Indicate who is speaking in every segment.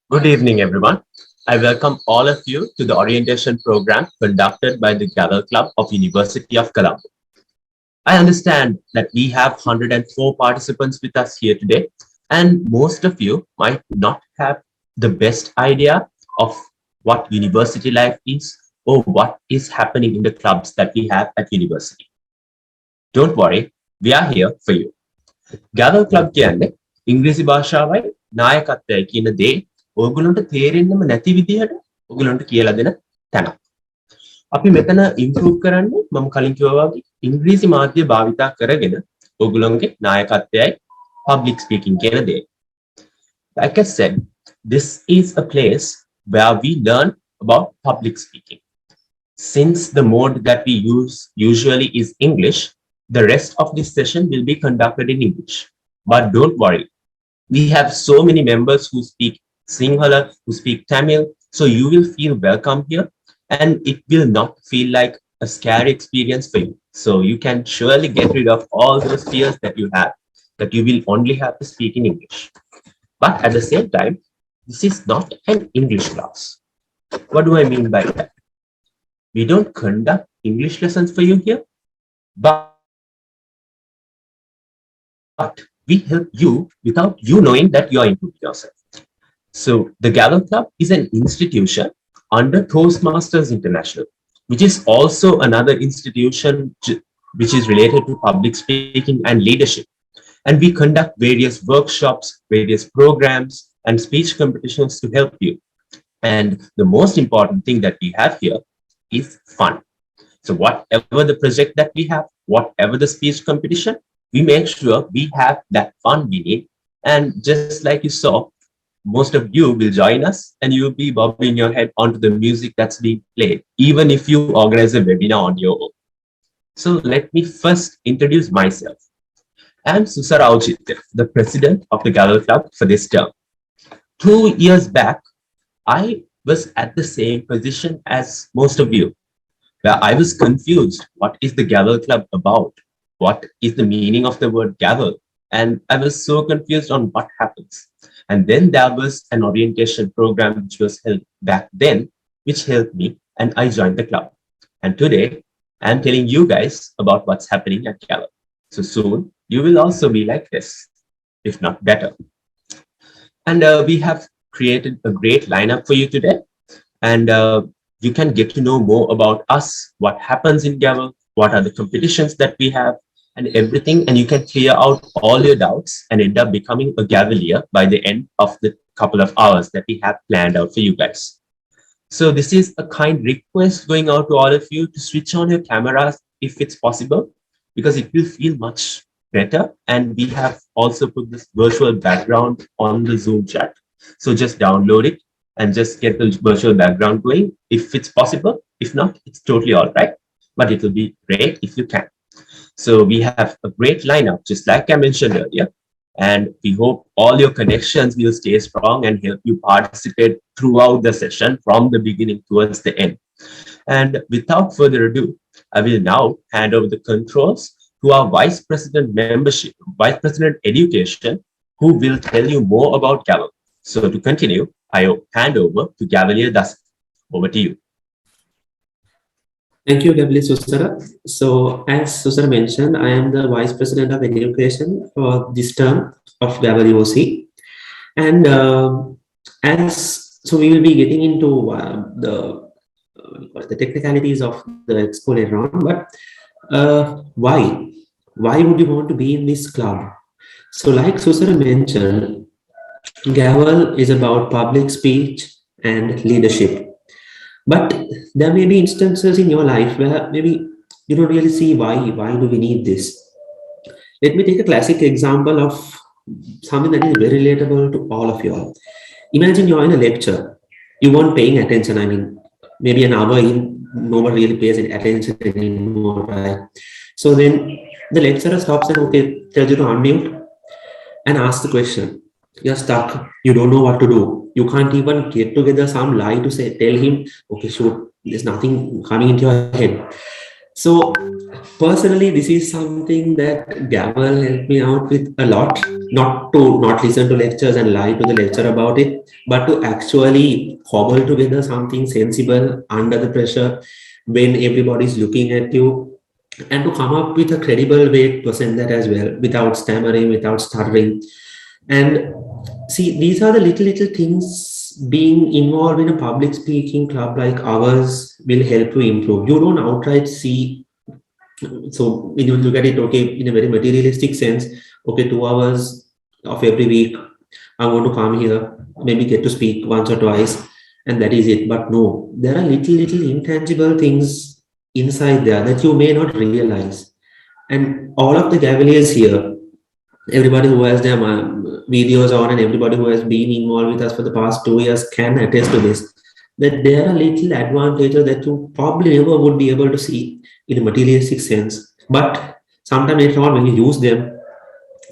Speaker 1: Good evening, everyone. I welcome all of you to the orientation program conducted by the Gavel Club of University of Colombo. I understand that we have 104 participants with us here today, and most of you might not have the best idea of what university life is or what is happening in the clubs that we have at university. Don't worry, we are here for you. Gavel Club කියන්නේ ඉංග්‍රීසි භාෂාවයි නායකත්වයයි කියන දේ ඕගොල්ලන්ට තේරෙන්නම නැති විදිහට ඕගොල්ලන්ට කියලා දෙන තැනක්. අපි මෙතන ඉම්ප්‍රූව් කරන්නේ මම කලින් කිව්වා වගේ ඉංග්‍රීසි මාධ්‍ය භාවිතා කරගෙන ඕගොල්ලන්ගේ නායකත්වයයි public speaking කියන දේ. Like I said, this is a place where we learn about public speaking. Since the mode that we use usually is English, the rest of this session will be conducted in English. But don't worry, we have so many members who speak Sinhala, who speak Tamil, so you will feel welcome here and it will not feel like a scary experience for you. So you can surely get rid of all those fears that you have, that you will only have to speak in English. But at the same time, this is not an English class. What do I mean by that? We don't conduct English lessons for you here, but we help you without you knowing that you are improving yourself. So the Gavel Club is an institution under Toastmasters International, which is also another institution which is related to public speaking and leadership. And we conduct various workshops, various programs, and speech competitions to help you. And the most important thing that we have here is fun. So whatever the project that we have, whatever the speech competition, we make sure we have that fun we need. And just like you saw, most of you will join us and you'll be bobbing your head onto the music that's being played, even if you organize a webinar on your own. So let me first introduce myself. I'm Susara Auchitya, the president of the Gavel Club for this term. 2 years back, I was at the same position as most of you, where I was confused. What is the Gavel Club about? What is the meaning of the word gavel? And I was so confused on what happens. And then there was an orientation program which was held back then, which helped me, and I joined the club. And today, I'm telling you guys about what's happening at Gavel. So soon, you will also be like this, if not better. And we have created a great lineup for you today. And you can get to know more about us, what happens in Gavel, what are the competitions that we have, and everything. And you can clear out all your doubts and end up becoming a Gavelier by the end of the couple of hours that we have planned out for you guys. So this is a kind request going out to all of you to switch on your cameras if it's possible, because it will feel much better. And we have also put this virtual background on the Zoom chat. So just download it and just get the virtual background going if it's possible. If not, it's totally all right, but it will be great if you can. So we have a great lineup, just like I mentioned earlier, and we hope all your connections will stay strong and help you participate throughout the session from the beginning towards the end. And without further ado, I will now hand over the controls to our Vice President Membership, Vice President Education, who will tell you more about Gavel. So to continue, I hand over to Gavelier Das. Over to you.
Speaker 2: Thank you, Gavel Susara. So, as Susara mentioned, I am the Vice President of Education for this term of Gavel UOC. And so we will be getting into the technicalities of the expo later on. But why? Why would you want to be in this club? So, like Susara mentioned, Gavel is about public speech and leadership. But there may be instances in your life where maybe you don't really see why do we need this. Let me take a classic example of something that is very relatable to all of you all. Imagine you're in a lecture, you weren't paying attention. I mean, maybe an hour in, nobody really pays any attention anymore, right? So then the lecturer stops and tells you to unmute and ask the question. You're stuck. You don't know what to do. You can't even get together some lie to tell him, okay, shoot, there's nothing coming into your head. So personally, this is something that Gavel helped me out with a lot. Not listen to lectures and lie to the lecturer about it, but to actually cobble together something sensible under the pressure when everybody's looking at you, and to come up with a credible way to present that as well, without stammering, without stuttering. And see, these are the little things. Being involved in a public speaking club like ours will help you improve. You don't outright see, so when you look at it, okay, in a very materialistic sense, okay, 2 hours of every week, I want to come here, maybe get to speak once or twice, and that is it. But no, there are little intangible things inside there that you may not realize. And all of the Cavaliers here, everybody who has their videos on, and everybody who has been involved with us for the past 2 years can attest to this, that there are little advantages that you probably never would be able to see in a materialistic sense. But sometimes later on, when you use them,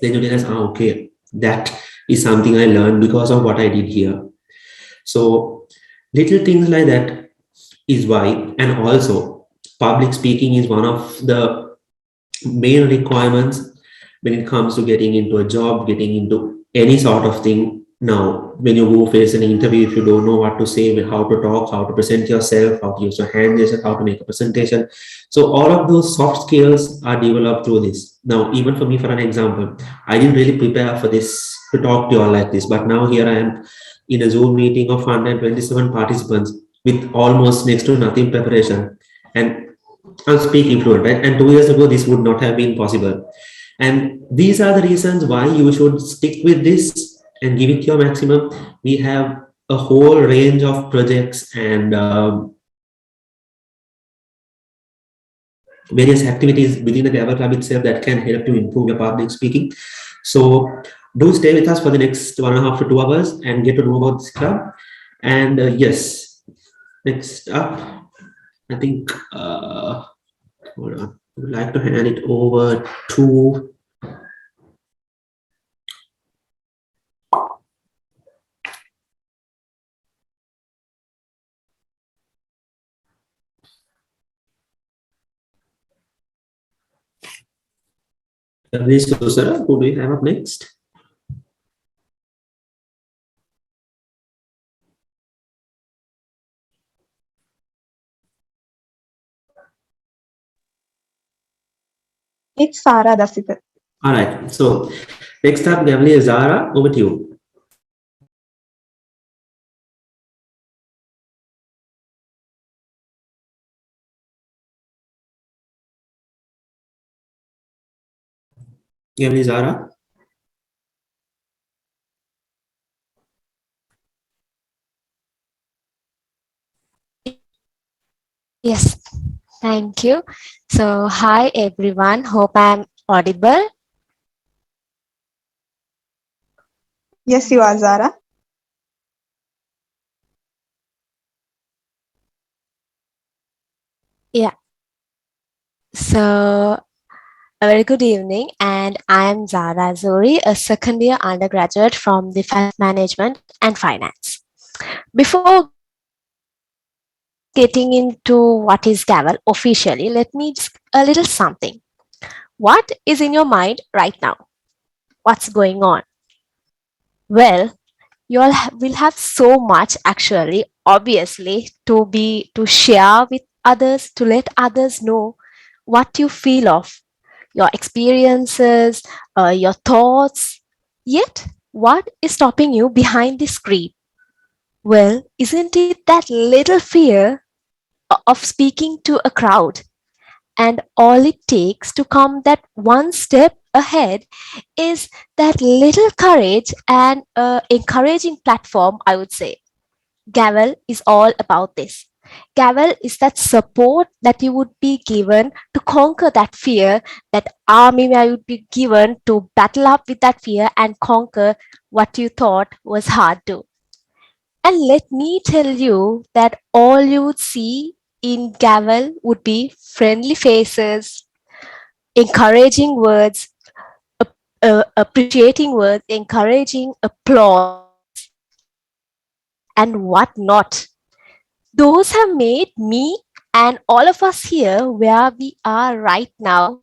Speaker 2: then you realize, okay, that is something I learned because of what I did here. So little things like that is why. And also, public speaking is one of the main requirements when it comes to getting into a job, getting into any sort of thing. Now, when you go face an interview, if you don't know what to say, how to talk, how to present yourself, how to use your hand gesture, how to make a presentation. So all of those soft skills are developed through this. Now, even for me, for an example, I didn't really prepare for this to talk to you all like this, but now here I am in a Zoom meeting of 127 participants with almost next to nothing preparation. And I'm speaking fluent, right? And 2 years ago, this would not have been possible. And these are the reasons why you should stick with this and give it your maximum. We have a whole range of projects and various activities within the Gavel Club itself that can help you improve your public speaking. So do stay with us for the next 1.5 to 2 hours and get to know about this club. And yes, next up, I think, hold on. I would like to hand it over to Susara. Who do we have up next?
Speaker 3: It's Sara Dasita.
Speaker 2: All right. So next up, Gavel Zara, over to you. Gavel Zara.
Speaker 4: Yes, thank you. So, hi everyone. Hope I'm audible.
Speaker 3: Yes, you are Zara.
Speaker 4: Yeah. So, a very good evening, and I am Zara Zori, a second year undergraduate from the Fund Management and Finance. Before getting into what is Gavel officially, let me just a little something. What is in your mind right now? What's going on? Well, you all will have so much actually, obviously, to share with others, to let others know what you feel of your experiences, your thoughts. Yet, what is stopping you behind the screen? Well, isn't it that little fear of speaking to a crowd? And all it takes to come that one step ahead is that little courage and encouraging platform, I would say. Gavel is all about this. Gavel is that support that you would be given to conquer that fear, that army where you would be given to battle up with that fear and conquer what you thought was hard to. And let me tell you that all you would see in Gavel would be friendly faces, encouraging words, appreciating words, encouraging applause, and whatnot. Those have made me And all of us here, where we are right now,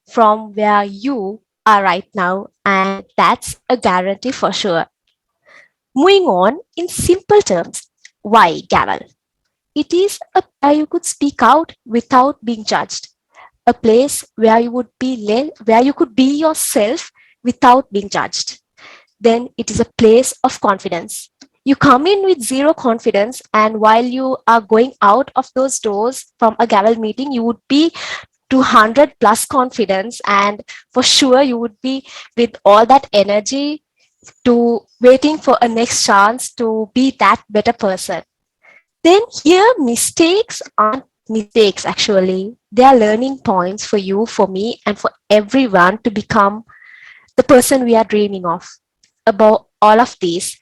Speaker 4: from where you are right now, and that's a guarantee for sure. Moving on, in simple terms, why Gavel? It is a where you could speak out without being judged, a place where you would be where you could be yourself without being judged. Then it is a place of confidence. You come in with zero confidence, and while you are going out of those doors from a Gavel meeting, you would be 200 plus confidence, and for sure you would be with all that energy to waiting for a next chance to be that better person. Then here mistakes aren't mistakes actually. They are learning points for you, for me, and for everyone to become the person we are dreaming of. Above all of these,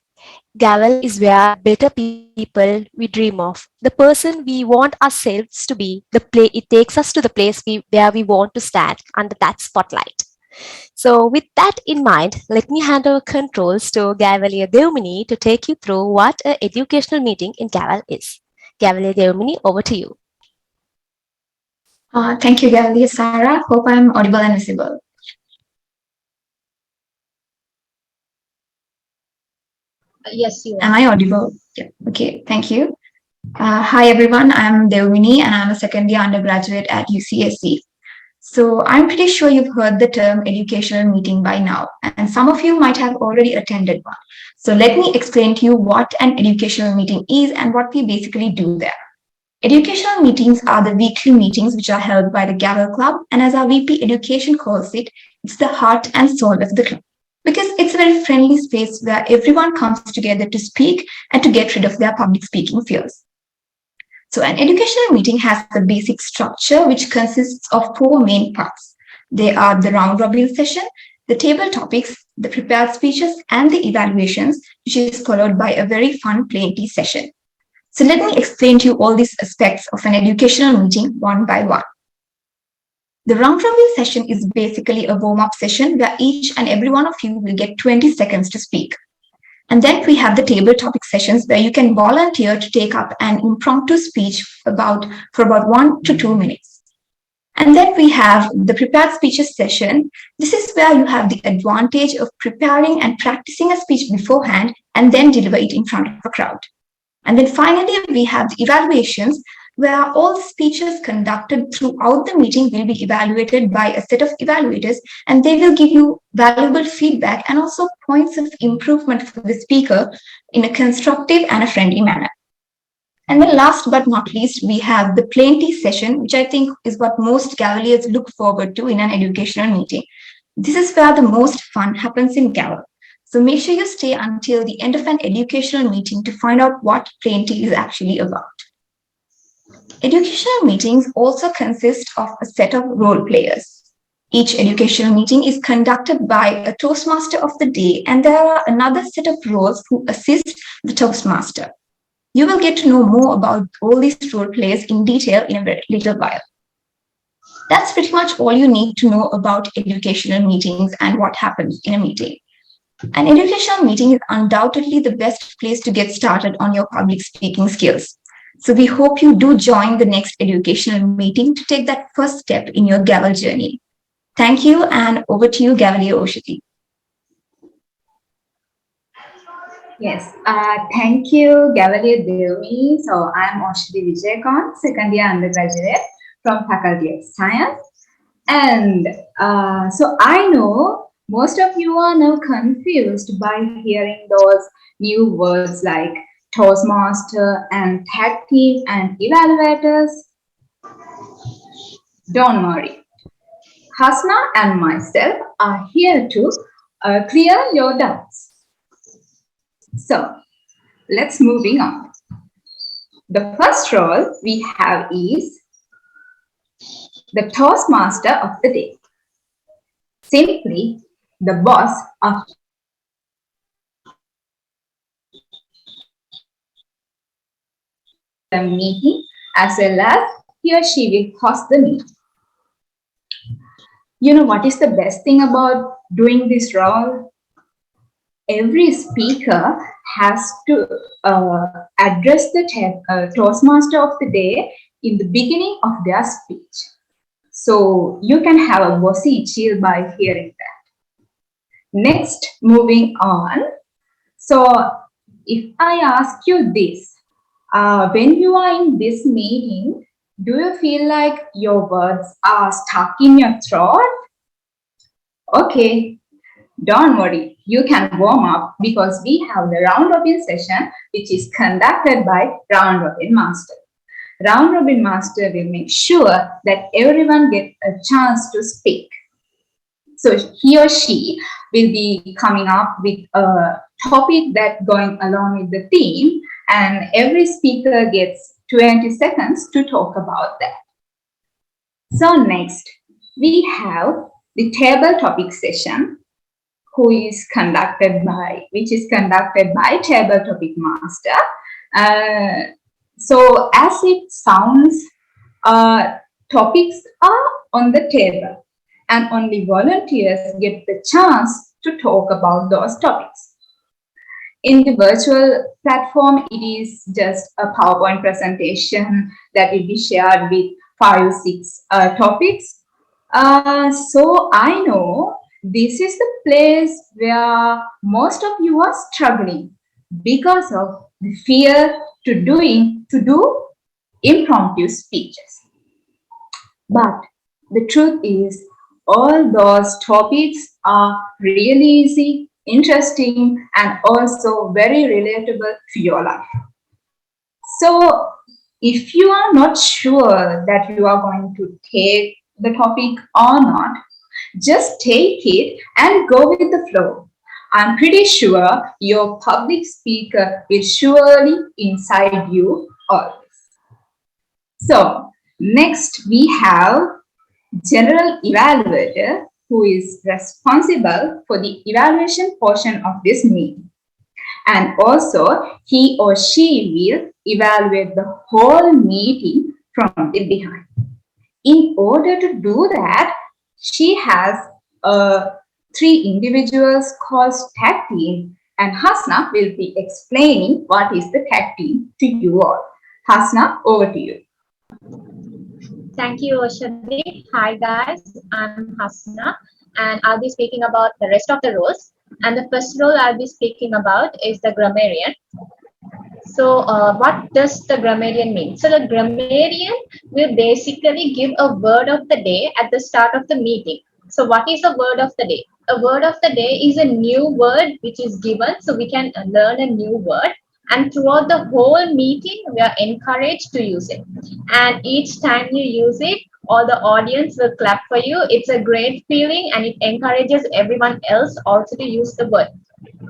Speaker 4: Gavel is where better people we dream of, the person we want ourselves to be, it takes us to the place where we want to stand under that spotlight. So with that in mind, let me hand over controls to Gavalier Deumini to take you through what an educational meeting in Gavel is. Gavalier Deumini, over to you.
Speaker 5: Thank you, Gavel. Sarah. Hope I'm audible and visible.
Speaker 6: Yes, you
Speaker 5: Am
Speaker 6: are.
Speaker 5: I audible? Yeah. Okay, thank you. Hi, everyone. I'm Devini, and I'm a second year undergraduate at UCSC. So I'm pretty sure you've heard the term educational meeting by now, and some of you might have already attended one. So let me explain to you what an educational meeting is and what we basically do there. Educational meetings are the weekly meetings which are held by the Gavel Club, and as our VP Education calls it, it's the heart and soul of the club. Because it's a very friendly space where everyone comes together to speak and to get rid of their public speaking fears. So an educational meeting has the basic structure which consists of four main parts. They are the round robin session, the table topics, the prepared speeches, and the evaluations, which is followed by a very fun plain tea session. So let me explain to you all these aspects of an educational meeting one by one. The round robin session is basically a warm-up session where each and every one of you will get 20 seconds to speak. And then we have the table topic sessions where you can volunteer to take up an impromptu speech for about 1 to 2 minutes. And then we have the prepared speeches session. This is where you have the advantage of preparing and practicing a speech beforehand and then deliver it in front of a crowd. And then finally, we have the evaluations, where all speeches conducted throughout the meeting will be evaluated by a set of evaluators, and they will give you valuable feedback and also points of improvement for the speaker in a constructive and a friendly manner. And then last but not least, we have the plain tea session, which I think is what most Gavaliers look forward to in an educational meeting. This is where the most fun happens in Gavel. So make sure you stay until the end of an educational meeting to find out what plain tea is actually about. Educational meetings also consist of a set of role players. Each educational meeting is conducted by a Toastmaster of the day, and there are another set of roles who assist the Toastmaster. You will get to know more about all these role players in detail in a very little while. That's pretty much all you need to know about educational meetings and what happens in a meeting. An educational meeting is undoubtedly the best place to get started on your public speaking skills. So we hope you do join the next educational meeting to take that first step in your Gavel journey. Thank you, and over to you, Gavel UOC.
Speaker 6: Yes, thank you, Gavalier Devi. So I'm Oshri Vijayakant, second year undergraduate from Faculty of Science. And so I know most of you are now confused by hearing those new words like Toastmaster and tag team and evaluators. Don't worry. Hasna and myself are here to clear your doubts. So let's moving on. The first role we have is the Toastmaster of the day. Simply the boss of the meeting, as well as he or she will host the meeting. You know what is the best thing about doing this role? Every speaker has to address the Toastmaster of the day in the beginning of their speech. So you can have a bossy chill by hearing that. Next, moving on. So if I ask you this, when you are in this meeting, do you feel like your words are stuck in your throat? Okay, don't worry, you can warm up because we have the round robin session which is conducted by round robin master. Round robin master will make sure that everyone gets a chance to speak. So he or she will be coming up with a topic that going along with the theme, and every speaker gets 20 seconds to talk about that. So next, we have the table topic session, which is conducted by table topic master. So as it sounds, topics are on the table and only volunteers get the chance to talk about those topics. In the virtual platform, it is just a PowerPoint presentation that will be shared with 5-6 topics. So I know this is the place where most of you are struggling because of the fear to do impromptu speeches. But the truth is, all those topics are really easy, interesting, and also very relatable to your life. So if you are not sure that you are going to take the topic or not, just take it and go with the flow. I'm pretty sure your public speaker will surely inside you always. So next we have general evaluator, who is responsible for the evaluation portion of this meeting. And also he or she will evaluate the whole meeting from the behind. In order to do that, she has 3 individuals called tag team, and Hasna will be explaining what is the tag team to you all. Hasna, over to you.
Speaker 4: Thank you, Oshadi. Hi, guys. I'm Hasna, and I'll be speaking about the rest of the roles. And the first role I'll be speaking about is the grammarian. So, what does the grammarian mean? So, the grammarian will basically give a word of the day at the start of the meeting. So, what is a word of the day? A word of the day is a new word which is given, so we can learn a new word. And throughout the whole meeting, we are encouraged to use it. And each time you use it, all the audience will clap for you. It's a great feeling, and it encourages everyone else also to use the word.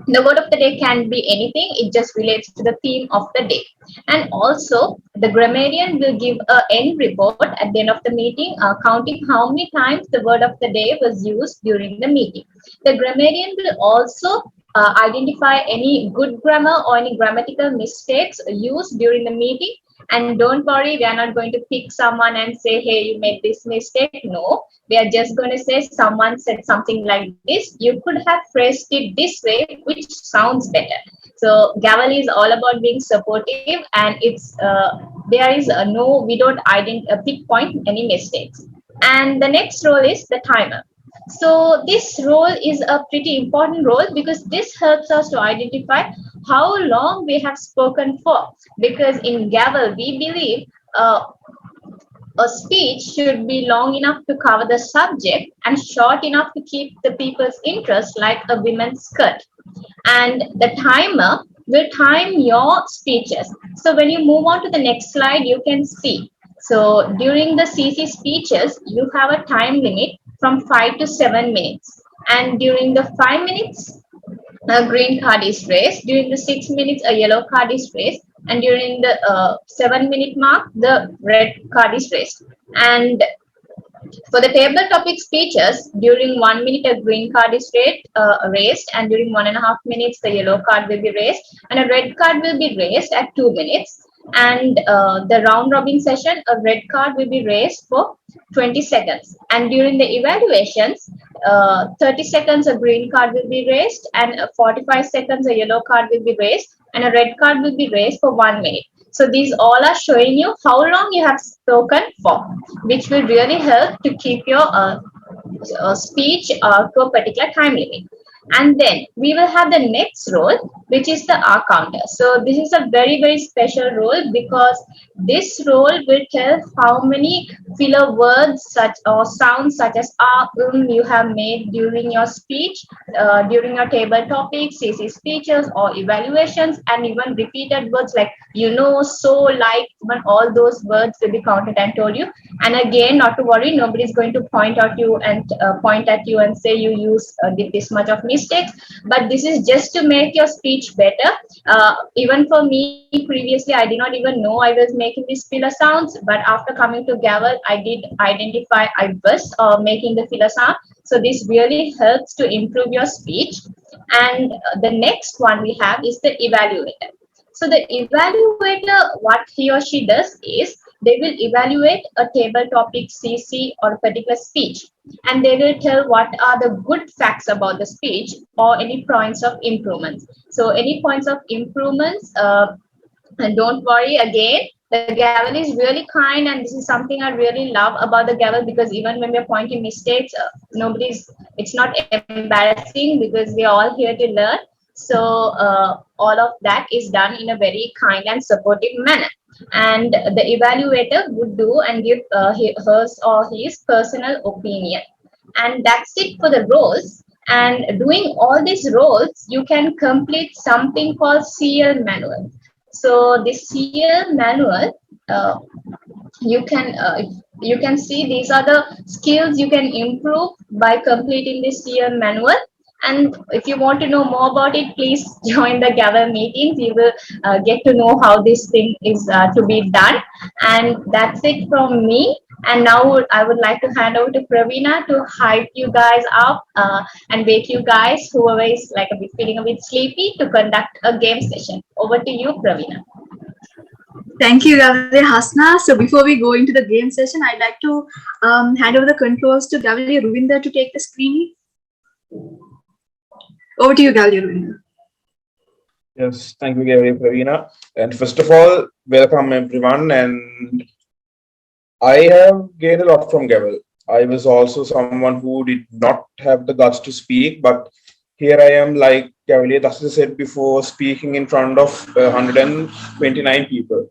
Speaker 4: The word of the day can be anything, it just relates to the theme of the day. And also the grammarian will give an end report at the end of the meeting, counting how many times the word of the day was used during the meeting. The grammarian will also identify any good grammar or any grammatical mistakes used during the meeting. And don't worry, we are not going to pick someone and say, hey, you made this mistake. No, we are just going to say someone said something like this. You could have phrased it this way, which sounds better. So Gavel is all about being supportive, and it's there is no, we don't pinpoint any mistakes. And the next role is the timer. So this role is a pretty important role because this helps us to identify how long we have spoken for. Because in Gavel, we believe a speech should be long enough to cover the subject and short enough to keep the people's interest, like a women's skirt. And the timer will time your speeches. So when you move on to the next slide, you can see. So during the CC speeches, you have a time limit from 5 to 7 minutes. And during the 5 minutes, a green card is raised. During the 6 minutes, a yellow card is raised. And during the 7-minute mark, the red card is raised. And for the table topic speeches, during 1 minute, a green card is raised, and during 1.5 minutes, the yellow card will be raised, and a red card will be raised at 2 minutes. And the round robin session, a red card will be raised for 20 seconds. And during the evaluations, 30 seconds, a green card will be raised, and 45 seconds, a yellow card will be raised, and a red card will be raised for 1 minute.
Speaker 6: So these all are showing you how long you have spoken for, which will really help to keep your speech to a particular time limit. And then we will have the next role, which is the R counter. So this is a very, very special role because this role will tell how many filler words such or sounds such as you have made during your speech, during your table topics, CC speeches or evaluations, and even repeated words like so, like, even all those words will be counted and told you. And again, not to worry, nobody is going to point at you and say you did this much of mistakes. But this is just to make your speech better. Even for me, previously, I did not even know I was making these filler sounds. But after coming to Gavel, I did identify I was making the filler sound. So this really helps to improve your speech. And the next one we have is the evaluator. So the evaluator, what he or she does is they will evaluate a table topic, CC, or a particular speech, and they will tell what are the good facts about the speech or any points of improvements. So any points of improvements, and don't worry again. The Gavel is really kind, and this is something I really love about the Gavel because even when we're pointing mistakes, it's not embarrassing because we're all here to learn. So all of that is done in a very kind and supportive manner. And the evaluator would do and give hers or his personal opinion. And that's it for the roles. And doing all these roles, you can complete something called CL manual. So this CL manual, uh, you can see these are the skills you can improve by completing this CL manual. And if you want to know more about it, please join the Gavel meetings. You will get to know how this thing is to be done. And that's it from me. And now I would like to hand over to Pravina to hype you guys up and wake you guys, whoever is like a bit feeling a bit sleepy, to conduct a game session. Over to you, Pravina.
Speaker 7: Thank you, Gavel Hasna. So before we go into the game session, I'd like to hand over the controls to Gavel Ruvinder to take the screen. Over to you, Gavel Ruvinder.
Speaker 8: Yes, thank you, Gavel Pravina. And first of all, welcome everyone. And I have gained a lot from Gavel. I was also someone who did not have the guts to speak, but here I am, like Gavel Dasha said before, speaking in front of 129 people.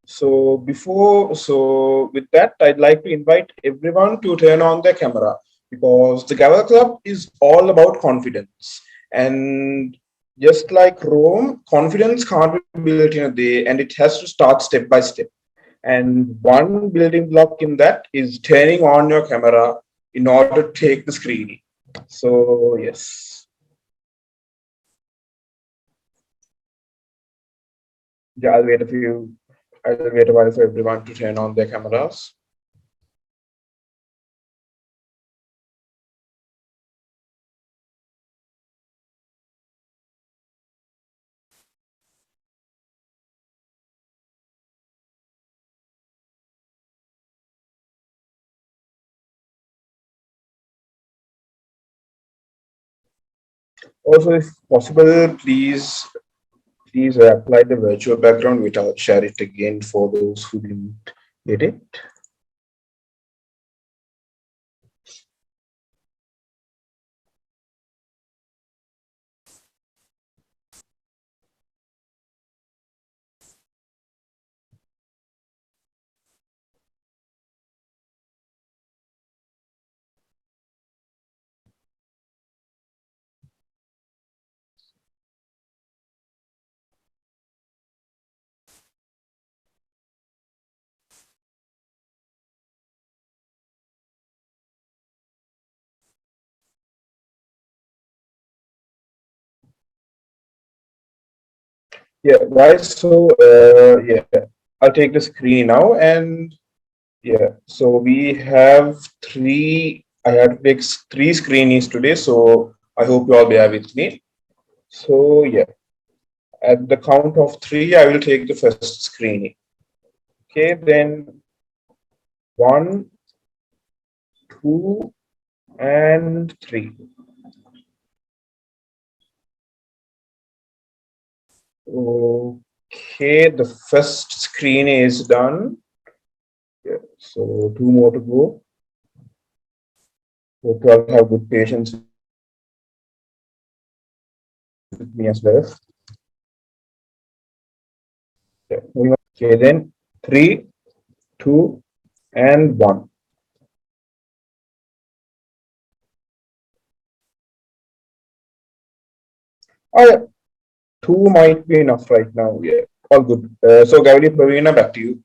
Speaker 8: So with that, I'd like to invite everyone to turn on their camera because the Gavel Club is all about confidence. And just like Rome, confidence can't be built in a day and it has to start step by step. And one building block in that is turning on your camera in order to take the screening. So yes. Yeah, I'll wait a while for everyone to turn on their cameras. Also, if possible, please apply the virtual background, which I'll share it again for those who didn't get it. Yeah, guys. So yeah, I'll take the screen now, and yeah. So we have three. I had to take three screenies today, so I hope you all bear with me. So yeah, at the count of three, I will take the first screening. Okay, then 1, 2, and 3. Okay, the first screen is done. Yeah, so 2 more to go. Hope you all have good patience with me as well. Yeah, okay, then 3, 2, and 1. Oh, yeah. 2 might be enough right now. Yeah, all good. So, Gavali, Pravina, back to you.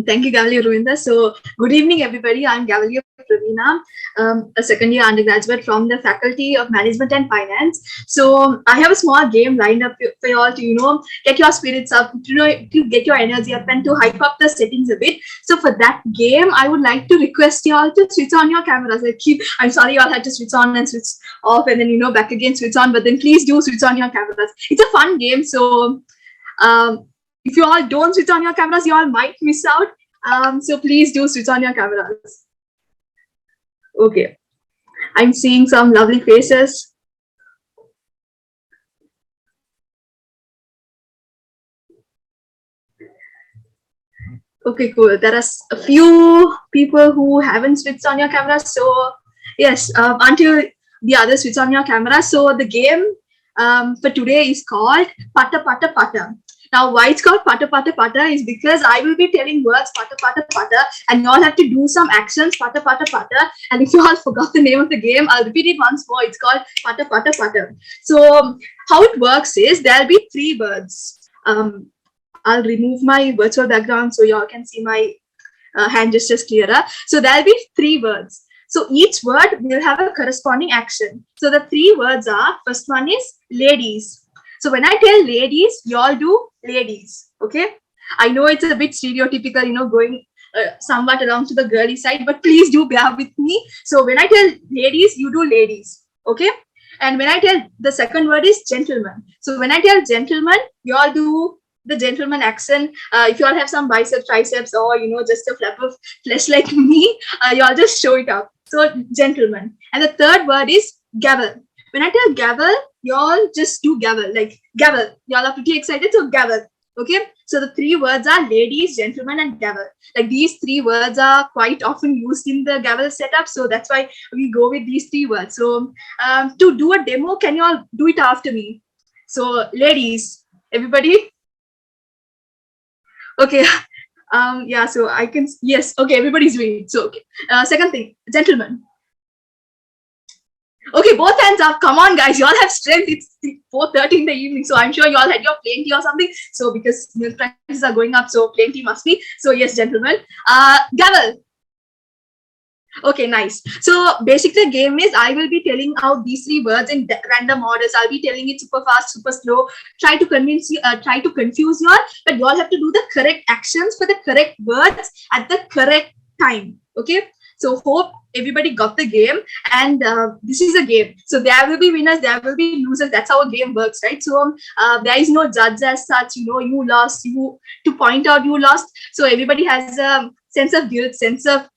Speaker 7: Thank you, Gavel Ruvinda. So, good evening, everybody. I'm Gavel Pravina, a second-year undergraduate from the Faculty of Management and Finance. So, I have a small game lined up for you all to, get your spirits up, to get your energy up and to hype up the settings a bit. So, for that game, I would like to request you all to switch on your cameras. I'm sorry, you all had to switch on and switch off and then, back again, switch on. But then please do switch on your cameras. It's a fun game. So, if you all don't switch on your cameras, you all might miss out. So please do switch on your cameras. Okay. I'm seeing some lovely faces. Okay, cool. There are a few people who haven't switched on your cameras. So yes, until the others switch on your camera. So the game for today is called Pata Pata Pata. Now, why it's called Pata Pata Pata is because I will be telling words Pata Pata Pata, and you all have to do some actions Pata Pata Pata. And if you all forgot the name of the game, I'll repeat it once more. It's called Pata Pata Pata. So how it works is there'll be 3 words. I'll remove my virtual background so you all can see my hand gestures clearer. So there'll be 3 words. So each word will have a corresponding action. So the 3 words are, first one is ladies. So when I tell ladies, you all do ladies, okay? I know it's a bit stereotypical, going somewhat along to the girly side, but please do bear with me. So when I tell ladies, you do ladies, okay? And when I tell, the second word is gentleman. So when I tell gentleman, you all do the gentleman accent. If you all have some biceps, triceps, or, just a flap of flesh like me, you all just show it up. So gentleman. And the third word is gavel. When I tell gavel, y'all just do gavel, like gavel. Y'all are pretty excited, so gavel. Okay, so the 3 words are ladies, gentlemen, and gavel. Like these 3 words are quite often used in the gavel setup, so that's why we go with these 3 words. So to do a demo, can you all do it after me? So ladies, everybody. Okay. Yeah. So I can. Yes. Okay. Everybody's doing it. So okay. Second thing, gentlemen. Okay, both hands up. Come on, guys. You all have strength. It's 4:30 in the evening, so I'm sure you all had your plain tea or something. So because milk prices are going up, so plain tea must be. So yes, gentlemen. Gavel. Okay, nice. So basically, the game is I will be telling out these 3 words in random orders. I'll be telling it super fast, super slow. Try to convince you. Try to confuse you all, but you all have to do the correct actions for the correct words at the correct time. Okay. So hope everybody got the game, and this is a game. So there will be winners, there will be losers. That's how a game works, right? So there is no judge as such. You lost. You to point out you lost. So everybody has a sense of guilt, sense of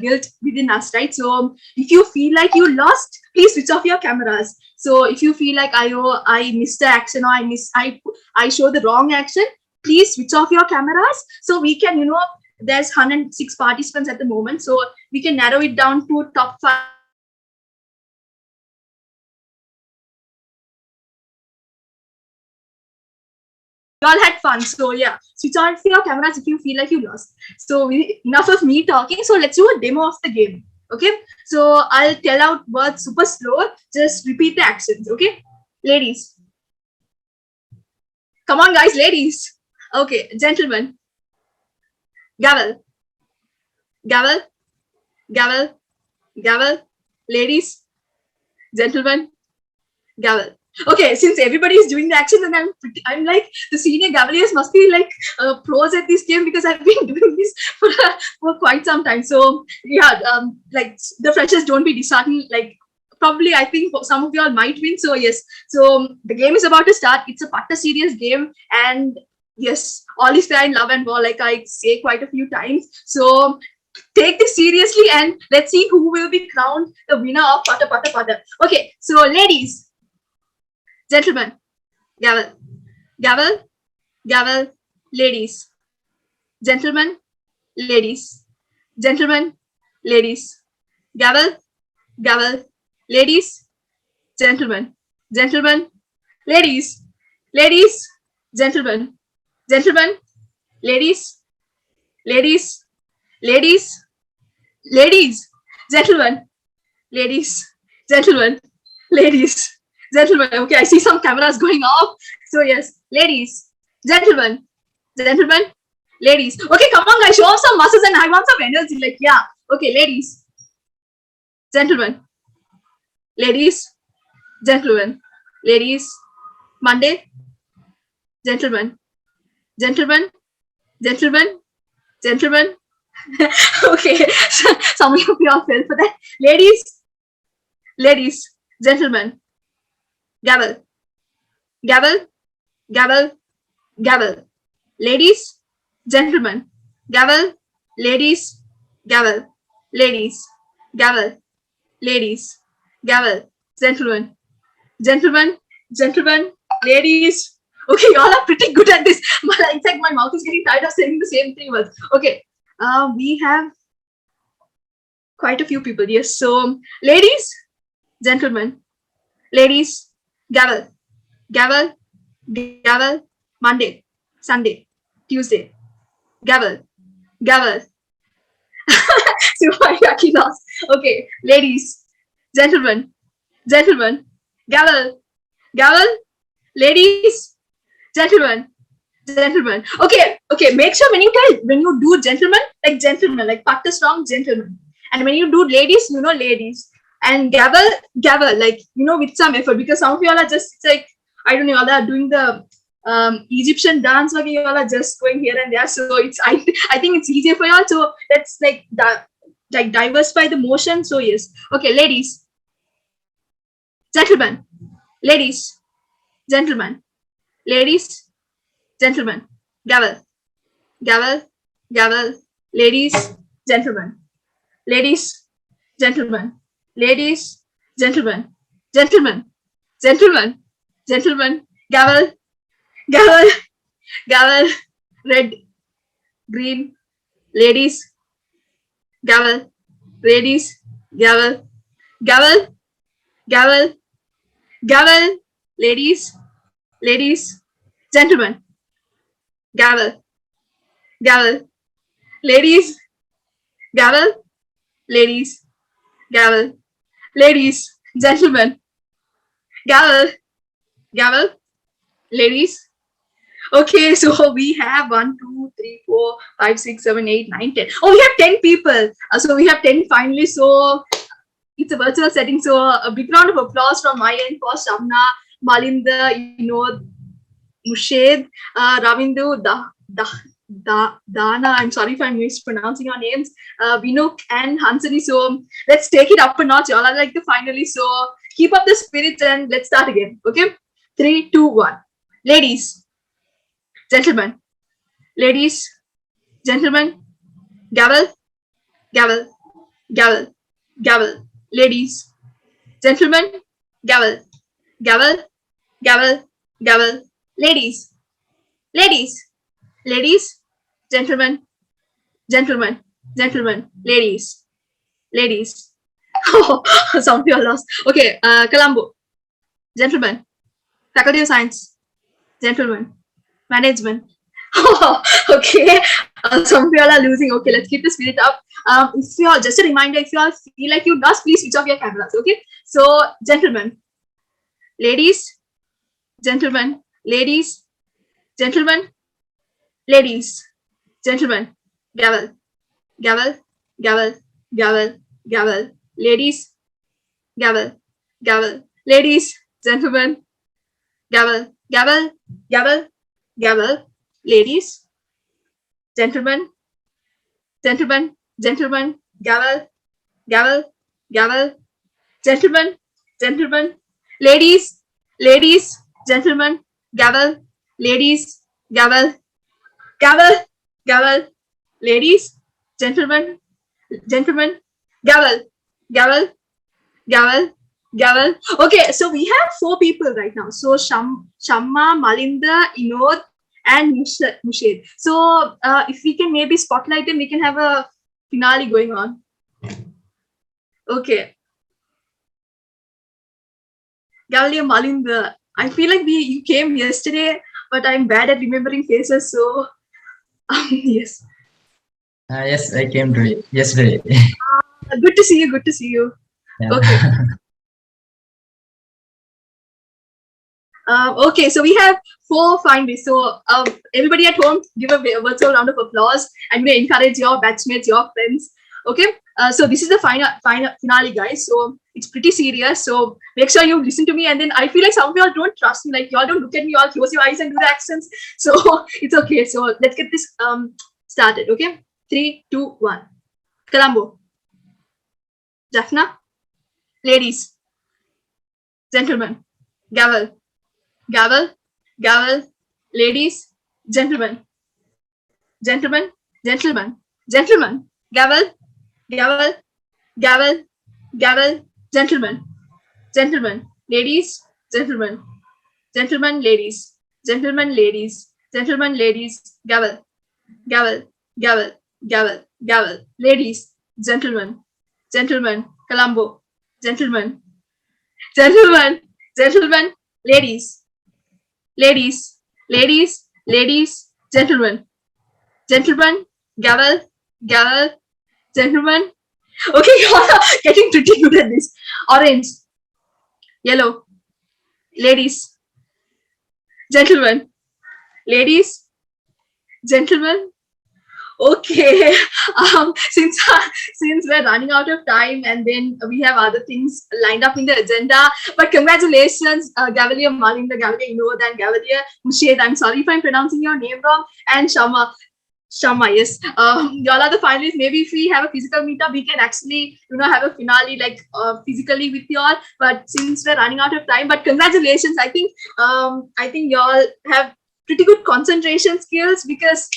Speaker 7: guilt within us, right? So if you feel like you lost, please switch off your cameras. So if you feel like I missed the action, or I show the wrong action, please switch off your cameras so we can there's 106 participants at the moment, so we can narrow it down to top 5. You all had fun, so yeah, switch off your cameras if you feel like you lost. So enough of me talking, so let's do a demo of the game. Okay, so I'll tell out words super slow, just repeat the actions. Okay, ladies, come on guys, ladies. Okay, gentlemen, gavel, gavel, gavel, gavel, ladies, gentlemen, gavel. Okay, since everybody is doing the action, and I'm like the senior gaveliers must be like pros at this game because I've been doing this for quite some time. So yeah, like the freshers, don't be disheartened. Like probably I think some of you all might win. So yes, so the game is about to start. It's a Patta serious game, and yes, all is fair in love and war, like I say quite a few times. So take this seriously, and let's see who will be crowned the winner of Patta Patta Patta. Okay, so ladies, gentlemen, gavel, gavel, gavel, ladies, gentlemen, ladies, gentlemen, ladies, gavel, gavel, ladies, gentlemen, gentlemen, ladies, ladies, gentlemen, gentlemen, ladies, ladies, ladies, ladies, gentlemen, ladies, gentlemen, ladies, gentlemen. Okay, I see some cameras going off. So yes, ladies, gentlemen, gentlemen, ladies. Okay, come on guys, show off some muscles and I want some energy. Like, yeah. Okay, ladies, gentlemen, ladies, gentlemen, ladies, Monday, gentlemen, gentlemen, gentlemen, gentlemen. Okay, some of you all fell for that. Ladies, ladies, gentlemen, gavel, gavel, gavel, gavel. Ladies, gentlemen, gavel, ladies, gavel, ladies, gavel, ladies, gavel, gentlemen, gentlemen, gentlemen, ladies. Okay, y'all are pretty good at this. It's like my mouth is getting tired of saying the same thing. But okay, we have quite a few people. Yes, so ladies, gentlemen, ladies, gavel, gavel, gavel, Monday, Sunday, Tuesday, gavel, gavel. Super yucky loss. Okay, ladies, gentlemen, gentlemen, gavel, gavel, ladies, gentlemen, gentlemen. Okay, okay. Make sure when you do gentlemen, like patta strong gentlemen, and when you do ladies, ladies, and gavel, gavel, like with some effort, because some of you all are just like, I don't know, y'all are doing the Egyptian dance, okay, y'all are just going here and there. So it's I think it's easier for y'all. So let's like diversify the motion. So yes, okay, ladies, gentlemen, ladies, gentlemen, ladies, gentlemen, gavel, gavel, gavel, ladies, gentlemen, ladies, gentlemen, ladies, gentlemen, gentlemen, gentlemen, gentlemen, gavel, gavel, gavel, red, green, ladies, gavel, ladies, gavel, gavel, gavel, gavel, ladies, ladies, gentlemen, gavel, gavel, ladies, gavel, ladies, gavel, ladies, gentlemen, gavel, gavel, ladies. Okay, so we have 1, 2, 3, 4, 5, 6, 7, 8, 9, 10. Oh, we have 10 people. So we have 10 finally. So it's a virtual setting. So a big round of applause from my end for Shamna, Malinda, Mushed, Ravindu, Dana. I'm sorry if I'm mispronouncing your names. Vinuk and Hansani. So let's take it up a notch. Y'all are like the finally. So keep up the spirit and let's start again. Okay, 3, 2, 1. Ladies, gentlemen, ladies, gentlemen, gavel, gavel, gavel, gavel, ladies, gentlemen, gavel, gavel, gavel, gavel, ladies, ladies, ladies, gentlemen, gentlemen, gentlemen, ladies, ladies. Oh, some of you are lost. Okay, Colombo, gentlemen, Faculty of Science, gentlemen, management. Oh, okay, some of you all are losing. Okay, let's keep the spirit up. If you all, just a reminder, if you all feel like you must, please switch off your cameras. Okay, so gentlemen, ladies, gentlemen, ladies, gentlemen, ladies, gentlemen, gavel, gavel, gavel, gavel, gavel, ladies, gavel, gavel, ladies, gentlemen, gavel, gavel, gavel, gavel, ladies, gentlemen, gentlemen, gentlemen, gavel, gavel, gavel, gentlemen, gentlemen, ladies, ladies, gentlemen, gavel, ladies, gavel, gavel, gavel, ladies, gentlemen, gentlemen, gavel, gavel, gavel, Gavel. Okay, so we have 4 people right now. So Shamma, Malinda, Inod, and Mushed. So if we can maybe spotlight them, we can have a finale going on. Okay. Gavel, Malinda. I feel like you came yesterday, but I'm bad at remembering faces. So yes.
Speaker 9: Yes, I came yesterday.
Speaker 7: Good to see you. Good to see you.
Speaker 9: Yeah.
Speaker 7: Okay. Okay, so we have 4 finalists. So everybody at home, give a virtual round of applause. I'm going to encourage your batchmates, your friends. Okay, so this is the finale, guys. So it's pretty serious. So make sure you listen to me. And then I feel like some of y'all don't trust me. Like y'all don't look at me. Y'all close your eyes and do the accents. So it's okay. So let's get this started. Okay, 3, 2, 1. Colombo, Jaffna, ladies, gentlemen, Gavel. Gavel, gavel, ladies, gentlemen, gentlemen, gentlemen, gentlemen, gavel, gavel, gavel, gavel, gentlemen, gentlemen, ladies, gentlemen, gentlemen, ladies, gentlemen, ladies, gentlemen, ladies, gavel, gavel, gavel, gavel, gavel, ladies, gentlemen, gentlemen, Colombo, gentlemen, gentlemen, gentlemen, ladies, ladies, ladies, ladies, gentlemen, gentlemen, gavel, gavel, gentlemen. Okay, you are getting pretty good at this. Orange, yellow, ladies, gentlemen, ladies, gentlemen. Okay, since we're running out of time and then we have other things lined up in the agenda, but congratulations, Gavalier Malinda, Gavalier Inod, and Gavalier Mushed. I'm sorry if I'm pronouncing your name wrong, and Shama, yes. Y'all are the finalists. Maybe if we have a physical meetup, we can actually, have a finale like physically with y'all. But since we're running out of time, but congratulations. I think y'all have pretty good concentration skills because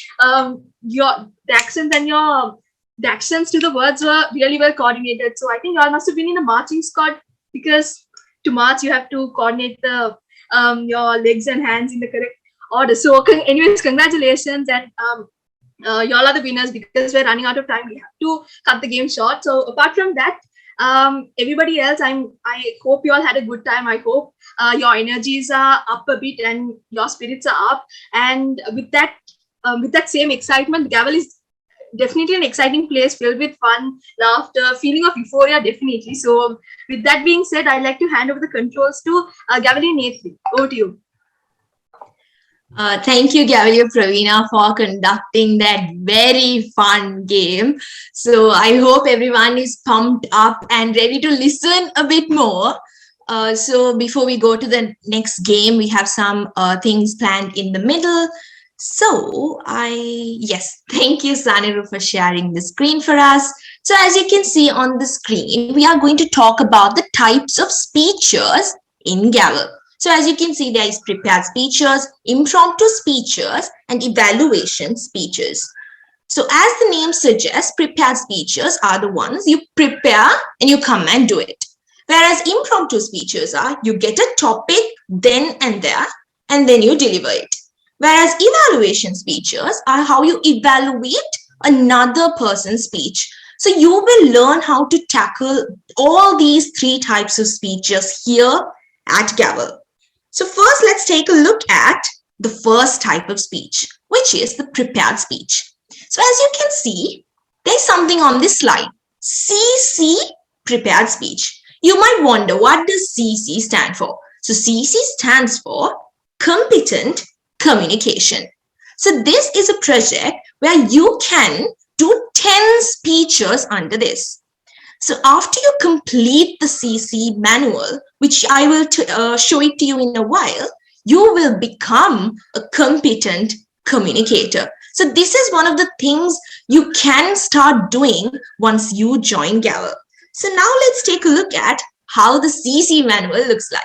Speaker 7: the accents and the accents to the words were really well coordinated. So I think y'all must have been in a marching squad because to march you have to coordinate the your legs and hands in the correct order. So anyways, congratulations, and y'all are the winners because we're running out of time. We have to cut the game short. So apart from that, everybody else, I hope you all had a good time. I hope your energies are up a bit and your spirits are up. And with that same excitement, Gavel is definitely an exciting place filled with fun, laughter, feeling of euphoria, definitely. So with that being said, I'd like to hand over the controls to Gavel and Nathan. Over to you.
Speaker 10: Thank you, Gavel Pravina, for conducting that very fun game. So I hope everyone is pumped up and ready to listen a bit more. So before we go to the next game, we have some things planned in the middle. So yes, thank you, Saniru, for sharing the screen for us. So as you can see on the screen, we are going to talk about the types of speeches in Gavel. So as you can see, there is prepared speeches, impromptu speeches, and evaluation speeches. So as the name suggests, prepared speeches are the ones you prepare and you come and do it. Whereas impromptu speeches are you get a topic then and there, and then you deliver it. Whereas evaluation speeches are how you evaluate another person's speech. So you will learn how to tackle all these 3 types of speeches here at Gavel. So first, let's take a look at the first type of speech, which is the prepared speech. So as you can see, there's something on this slide, CC, prepared speech. You might wonder, what does CC stand for? So CC stands for competent communication. So this is a project where you can do 10 speeches under this. So after you complete the CC manual, which I will show it to you in a while, you will become a competent communicator. So this is one of the things you can start doing once you join Gavel. So now let's take a look at how the CC manual looks like.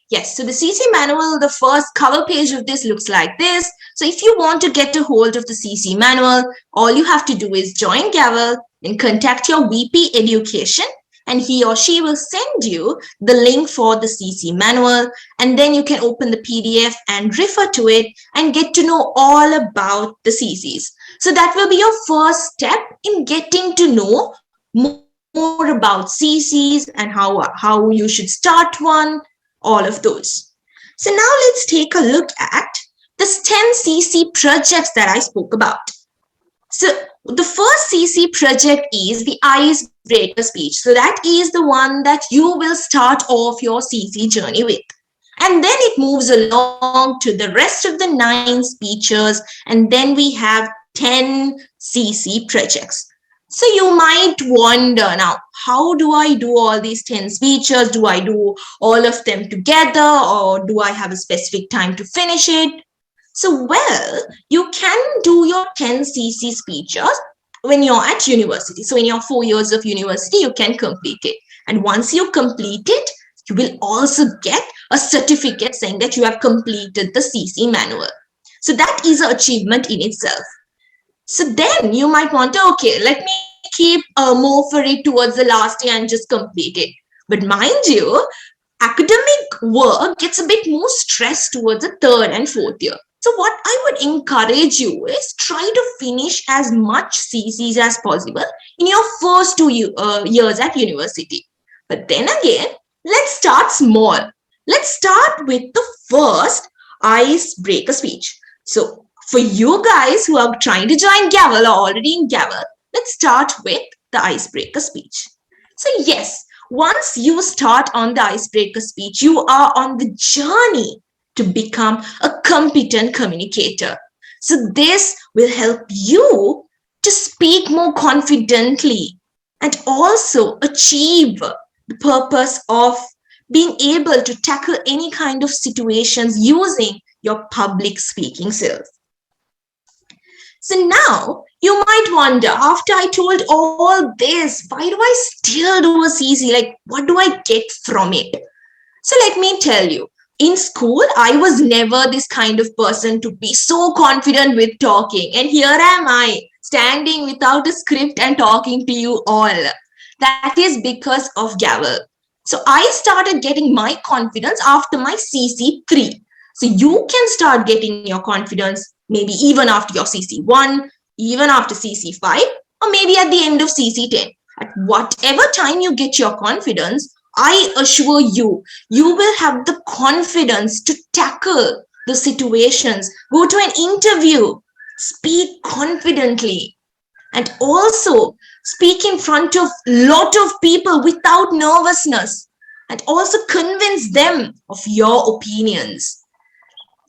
Speaker 10: Yes, so the CC manual, the first cover page of this looks like this. So if you want to get a hold of the CC manual, all you have to do is join Gavel and contact your VP Education and he or she will send you the link for the CC manual, and then you can open the PDF and refer to it and get to know all about the CCs. So that will be your first step in getting to know more about CCs and how you should start one, all of those. So now let's take a look at the 10 CC projects that I spoke about. So the first CC project is the icebreaker speech. So that is the one that you will start off your CC journey with. And then it moves along to the rest of the 9 speeches. And then we have 10 CC projects. So you might wonder now, how do I do all these 10 speeches? Do I do all of them together, or do I have a specific time to finish it? So, well, you can do your 10 CC speeches when you're at university. So in your 4 years of university, you can complete it. And once you complete it, you will also get a certificate saying that you have completed the CC manual. So that is an achievement in itself. So then you might want to, okay, let me keep more for it towards the last year and just complete it. But mind you, academic work gets a bit more stress towards the 3rd and 4th year. So what I would encourage you is try to finish as much CCs as possible in your first 2 years at university. But then again, let's start small. Let's start with the first icebreaker speech. So for you guys who are trying to join Gavel or already in Gavel, let's start with the icebreaker speech. So yes, once you start on the icebreaker speech, you are on the journey to become a competent communicator. So this will help you to speak more confidently and also achieve the purpose of being able to tackle any kind of situations using your public speaking skills. So now you might wonder, after I told all this, why do I still do a CC? Like, what do I get from it? So let me tell you, in school, I was never this kind of person to be so confident with talking. And here am I, standing without a script and talking to you all. That is because of Gavel. So I started getting my confidence after my CC3. So you can start getting your confidence maybe even after your CC1, even after CC5, or maybe at the end of CC10. At whatever time you get your confidence, I assure you, you will have the confidence to tackle the situations, go to an interview, speak confidently, and also speak in front of a lot of people without nervousness, and also convince them of your opinions.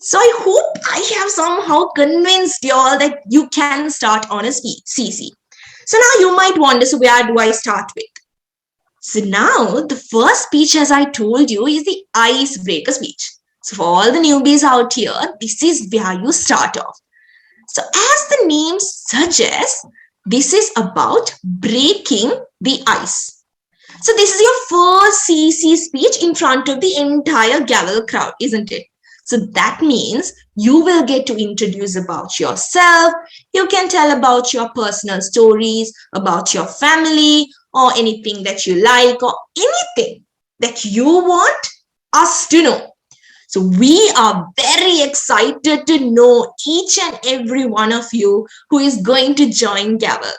Speaker 10: So I hope I have somehow convinced you all that you can start on a CC. So now you might wonder, so where do I start with? So now the first speech, as I told you, is the icebreaker speech. So for all the newbies out here, this is where you start off. So as the name suggests, this is about breaking the ice. So this is your first CC speech in front of the entire Gavel crowd, isn't it? So that means you will get to introduce about yourself. You can tell about your personal stories, about your family, or anything that you like, or anything that you want us to know. So we are very excited to know each and every one of you who is going to join Gavel.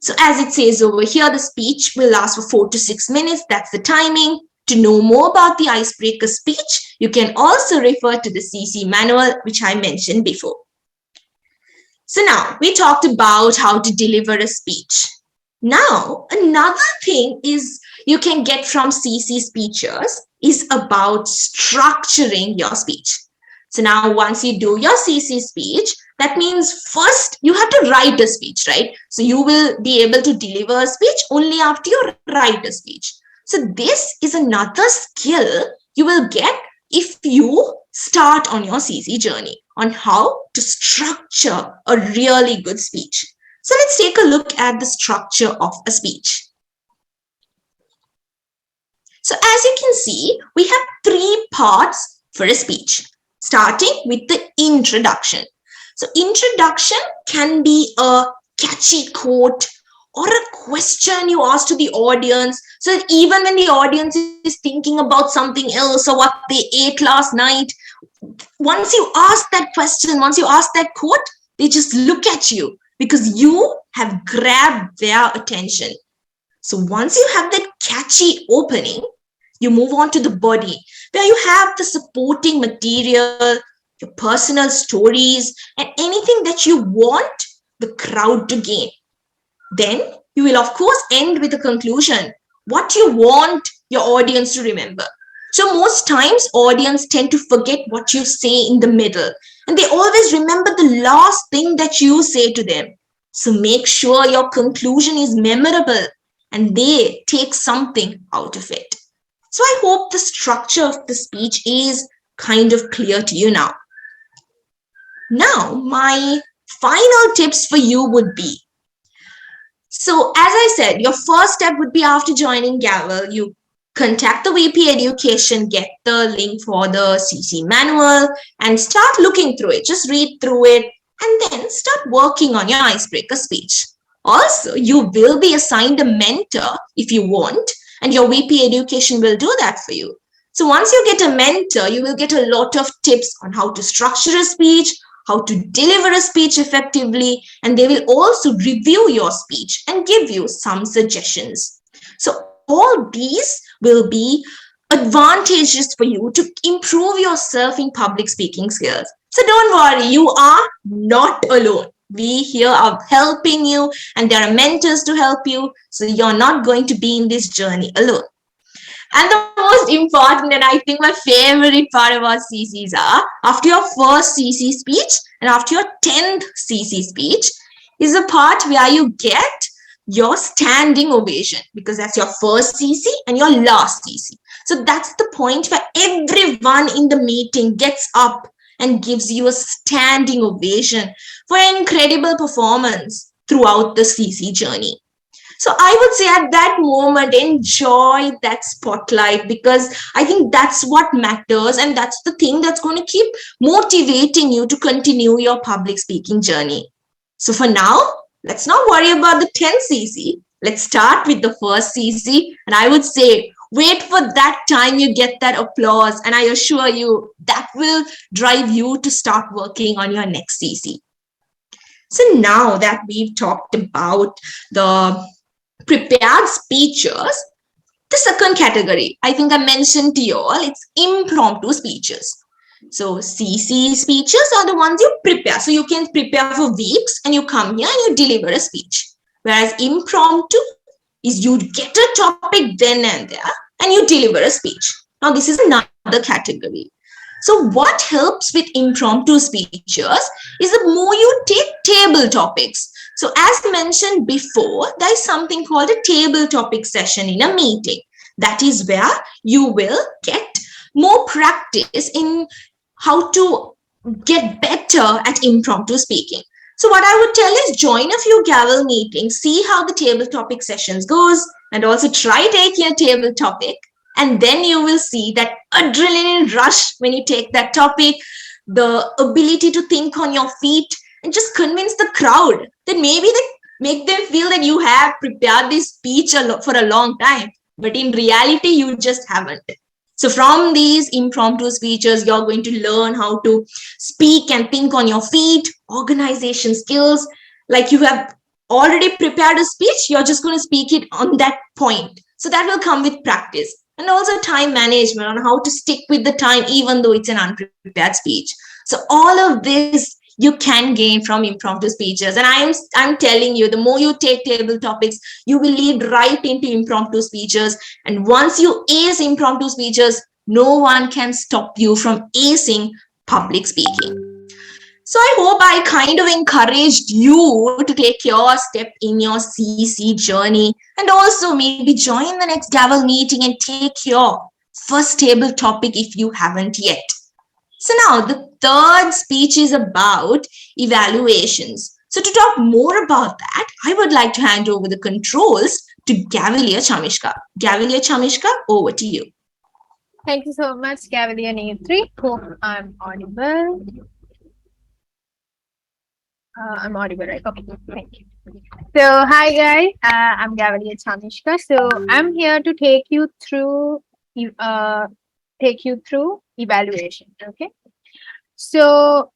Speaker 10: So as it says over here, the speech will last for 4 to 6 minutes. That's the timing. To know more about the icebreaker speech, you can also refer to the CC manual, which I mentioned before. So now we talked about how to deliver a speech. Now, another thing is you can get from CC speeches is about structuring your speech. So now once you do your CC speech, that means first you have to write a speech, right? So you will be able to deliver a speech only after you write a speech. So this is another skill you will get if you start on your CC journey on how to structure a really good speech. So let's take a look at the structure of a speech. So as you can see, we have 3 parts for a speech, starting with the introduction. So introduction can be a catchy quote, or a question you ask to the audience, so that even when the audience is thinking about something else or what they ate last night, once you ask that question, once you ask that quote, they just look at you because you have grabbed their attention. So once you have that catchy opening, you move on to the body, where you have the supporting material, your personal stories, and anything that you want the crowd to gain. Then you will, of course, end with a conclusion, what you want your audience to remember. So most times audience tend to forget what you say in the middle, and they always remember the last thing that you say to them. So make sure your conclusion is memorable and they take something out of it. So I hope the structure of the speech is kind of clear to you now. Now, my final tips for you would be, so as I said, your first step would be after joining Gavel, you contact the VP Education, get the link for the CC manual and start looking through it. Just read through it and then start working on your icebreaker speech. Also, you will be assigned a mentor if you want, and your VP Education will do that for you. So once you get a mentor, you will get a lot of tips on how to structure a speech, how to deliver a speech effectively, and they will also review your speech and give you some suggestions. So all these will be advantages for you to improve yourself in public speaking skills. So don't worry, you are not alone. We here are helping you, and there are mentors to help you. So you're not going to be in this journey alone. And the most important, and I think my favorite part about CCs are, after your first CC speech and after your 10th CC speech is a part where you get your standing ovation, because that's your first CC and your last CC. So that's the point where everyone in the meeting gets up and gives you a standing ovation for an incredible performance throughout the CC journey. So I would say at that moment, enjoy that spotlight, because I think that's what matters, and that's the thing that's going to keep motivating you to continue your public speaking journey. So for now, let's not worry about the 10th CC. Let's start with the first CC, and I would say wait for that time you get that applause, and I assure you that will drive you to start working on your next CC. So now that we've talked about the prepared speeches, the second category, I think I mentioned to you all, it's impromptu speeches. So CC speeches are the ones you prepare. So you can prepare for weeks and you come here and you deliver a speech. Whereas impromptu is you get a topic then and there and you deliver a speech. Now this is another category. So what helps with impromptu speeches is the more you take table topics. So as mentioned before, there is something called a table topic session in a meeting. That is where you will get more practice in how to get better at impromptu speaking. So what I would tell is join a few Gavel meetings, see how the table topic sessions goes, and also try taking a table topic. And then you will see that adrenaline rush when you take that topic, the ability to think on your feet, and just convince the crowd that maybe they make them feel that you have prepared this speech for a long time, but in reality, you just haven't. So from these impromptu speeches, you're going to learn how to speak and think on your feet, organization skills. Like you have already prepared a speech, you're just going to speak it on that point. So that will come with practice. And also time management on how to stick with the time, even though it's an unprepared speech. So all of this you can gain from impromptu speeches. And I'm telling you, the more you take table topics, you will lead right into impromptu speeches. And once you ace impromptu speeches, no one can stop you from acing public speaking. So I hope I kind of encouraged you to take your step in your CC journey, and also maybe join the next Gavel meeting and take your first table topic if you haven't yet. So now the third speech is about evaluations. So to talk more about that, I would like to hand over the controls to Gavelia Chamishka. Gavelia Chamishka, over to you.
Speaker 11: Thank you so much, Gavelia Name 3. Hope I'm audible. I'm audible, right? Okay, thank you. So, hi guys, I'm Gavel UOC. So, I'm here to e- uh, take you through evaluation. Okay. So,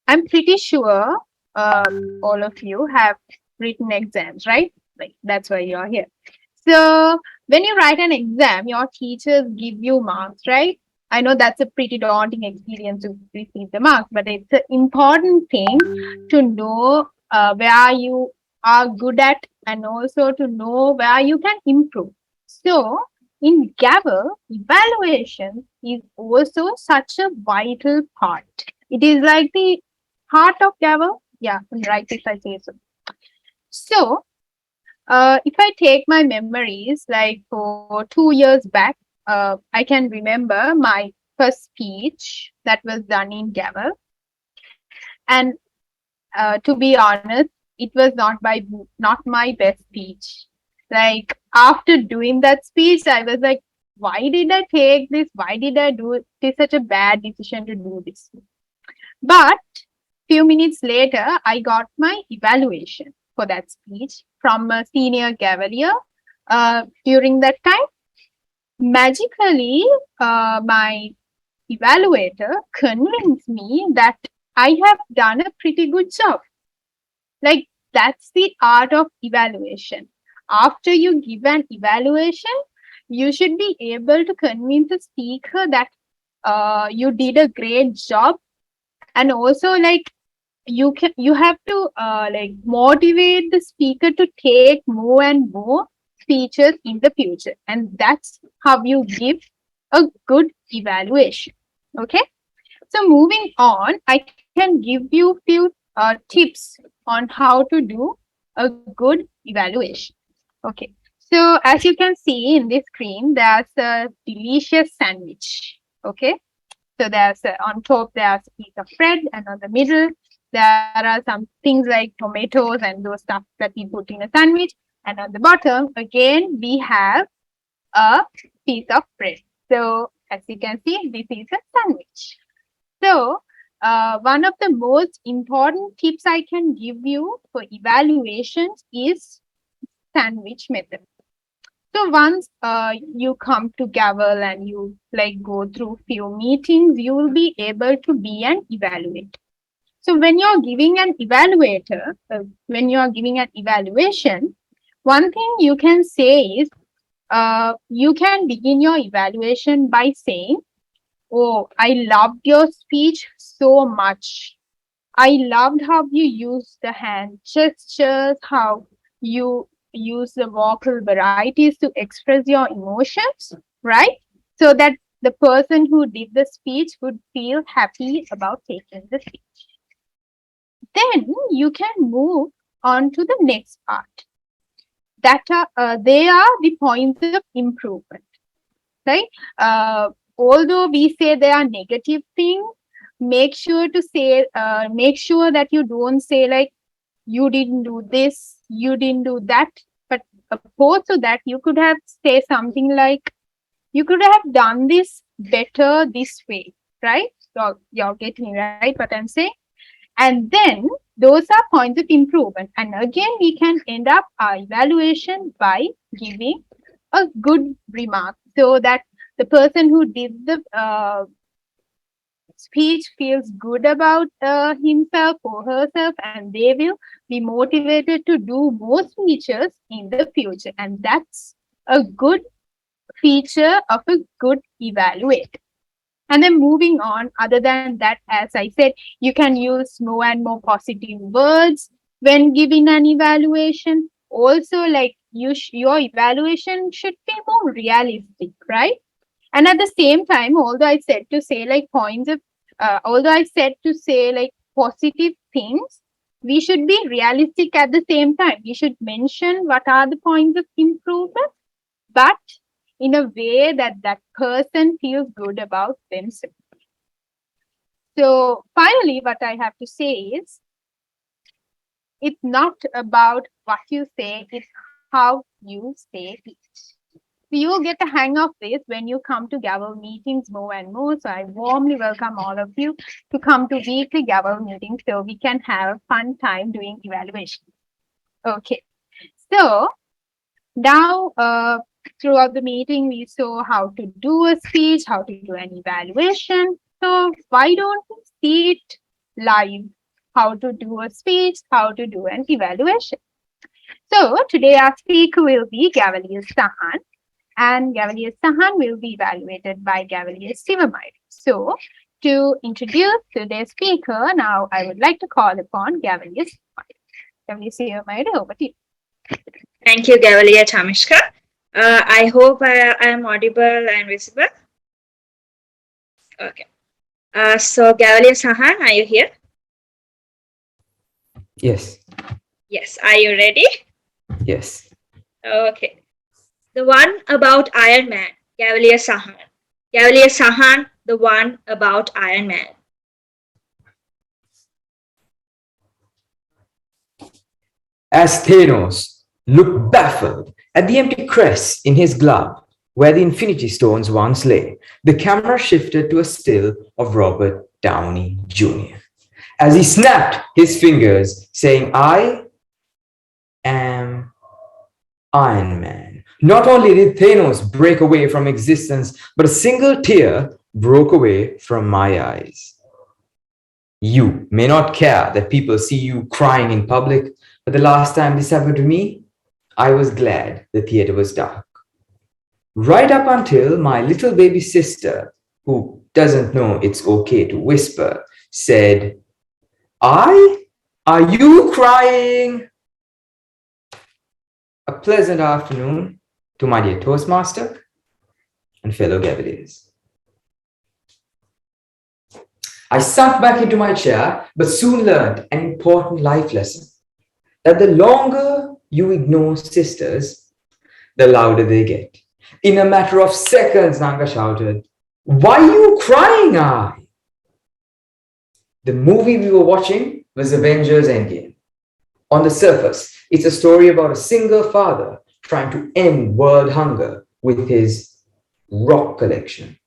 Speaker 11: I'm pretty sure all of you have written exams, right? Like that's why you're here. So when you write an exam, your teachers give you marks, right? I know that's a pretty daunting experience to receive the marks, but it's an important thing to know where you are good at and also to know where you can improve. So in Gavel, evaluation is also such a vital part. It is like the heart of Gavel. Yeah, I'm right if I say so. So, if I take my memories, like for 2 years back, I can remember my first speech that was done in Gavel, and to be honest, it was not my best speech. Like after doing that speech, I was like, why did I take this? Why did I do it? It is such a bad decision to do this. But few minutes later, I got my evaluation for that speech from a senior Cavalier. During that time, magically, my evaluator convinced me that I have done a pretty good job. Like, that's the art of evaluation. After you give an evaluation, you should be able to convince the speaker that you did a great job, and also like you have to like motivate the speaker to take more and more features in the future, and that's how you give a good evaluation. Okay, so moving on, I can give you few tips on how to do a good evaluation. Okay, so as you can see in this screen, there's a delicious sandwich. Okay, so on top there's a piece of bread, and on the middle there are some things like tomatoes and those stuff that we put in a sandwich. And on the bottom again we have a piece of bread. So as you can see, this is a sandwich. So one of the most important tips I can give you for evaluations is sandwich method. So once you come to Gavel and you like go through few meetings, you will be able to be an evaluator. So when you're giving an evaluator, when you are giving an evaluation, one thing you can say is you can begin your evaluation by saying, "Oh, I loved your speech so much. I loved how you used the hand gestures, how you use the vocal varieties to express your emotions," right? So that the person who did the speech would feel happy about taking the speech. Then you can move on to the next part. They are the points of improvement, right? Although we say they are negative things, make sure that you don't say like you didn't do this, you didn't do that. But opposed to that, you could have say something like you could have done this better this way, right? So you're getting right what I'm saying. And then those are points of improvement. And again, we can end up our evaluation by giving a good remark so that the person who did the speech feels good about himself or herself, and they will be motivated to do more speeches in the future. And that's a good feature of a good evaluator. And then moving on, other than that, as I said, you can use more and more positive words when giving an evaluation. Also, like your evaluation should be more realistic, right? And at the same time, although I said to say like positive things, we should be realistic at the same time. We should mention what are the points of improvement, but in a way that that person feels good about themselves. So finally, what I have to say is it's not about what you say, it's how you say it. you will get the hang of this when you come to Gavel meetings more and more. So I warmly welcome all of you to come to weekly Gavel meetings so we can have a fun time doing evaluation. Okay. So now, throughout the meeting, we saw how to do a speech, how to do an evaluation. So why don't we see it live? How to do a speech, how to do an evaluation. So today our speaker will be Gavalier Sahan, and Gavalier Sahan will be evaluated by Gavalier Sivamide. So to introduce today's speaker, now I would like to call upon Gavalier Sivamide. Gavalier Sivamide, over to you.
Speaker 12: Thank you, Gavel Chamishka. I hope I am audible and visible. Okay. So, Gavel Sahan, are you here?
Speaker 13: Yes.
Speaker 12: Yes. Are you ready?
Speaker 13: Yes.
Speaker 12: Okay. The one about Iron Man, Gavel Sahan. Gavel Sahan, the one about Iron Man.
Speaker 13: As Thanos looked baffled at the empty crest in his glove where the Infinity Stones once lay, the camera shifted to a still of Robert Downey Jr. as he snapped his fingers, saying, "I am Iron Man." Not only did Thanos break away from existence, but a single tear broke away from my eyes. You may not care that people see you crying in public, but the last time this happened to me, I was glad the theater was dark. Right up until my little baby sister, who doesn't know it's okay to whisper, said, Are you crying?" A pleasant afternoon to my dear Toastmaster and fellow Gavaliers. I sunk back into my chair, but soon learned an important life lesson, that the longer you ignore sisters, the louder they get. In a matter of seconds, Nanga shouted, "Why are you crying, I?" The movie we were watching was Avengers Endgame. On the surface, it's a story about a single father trying to end world hunger with his rock collection.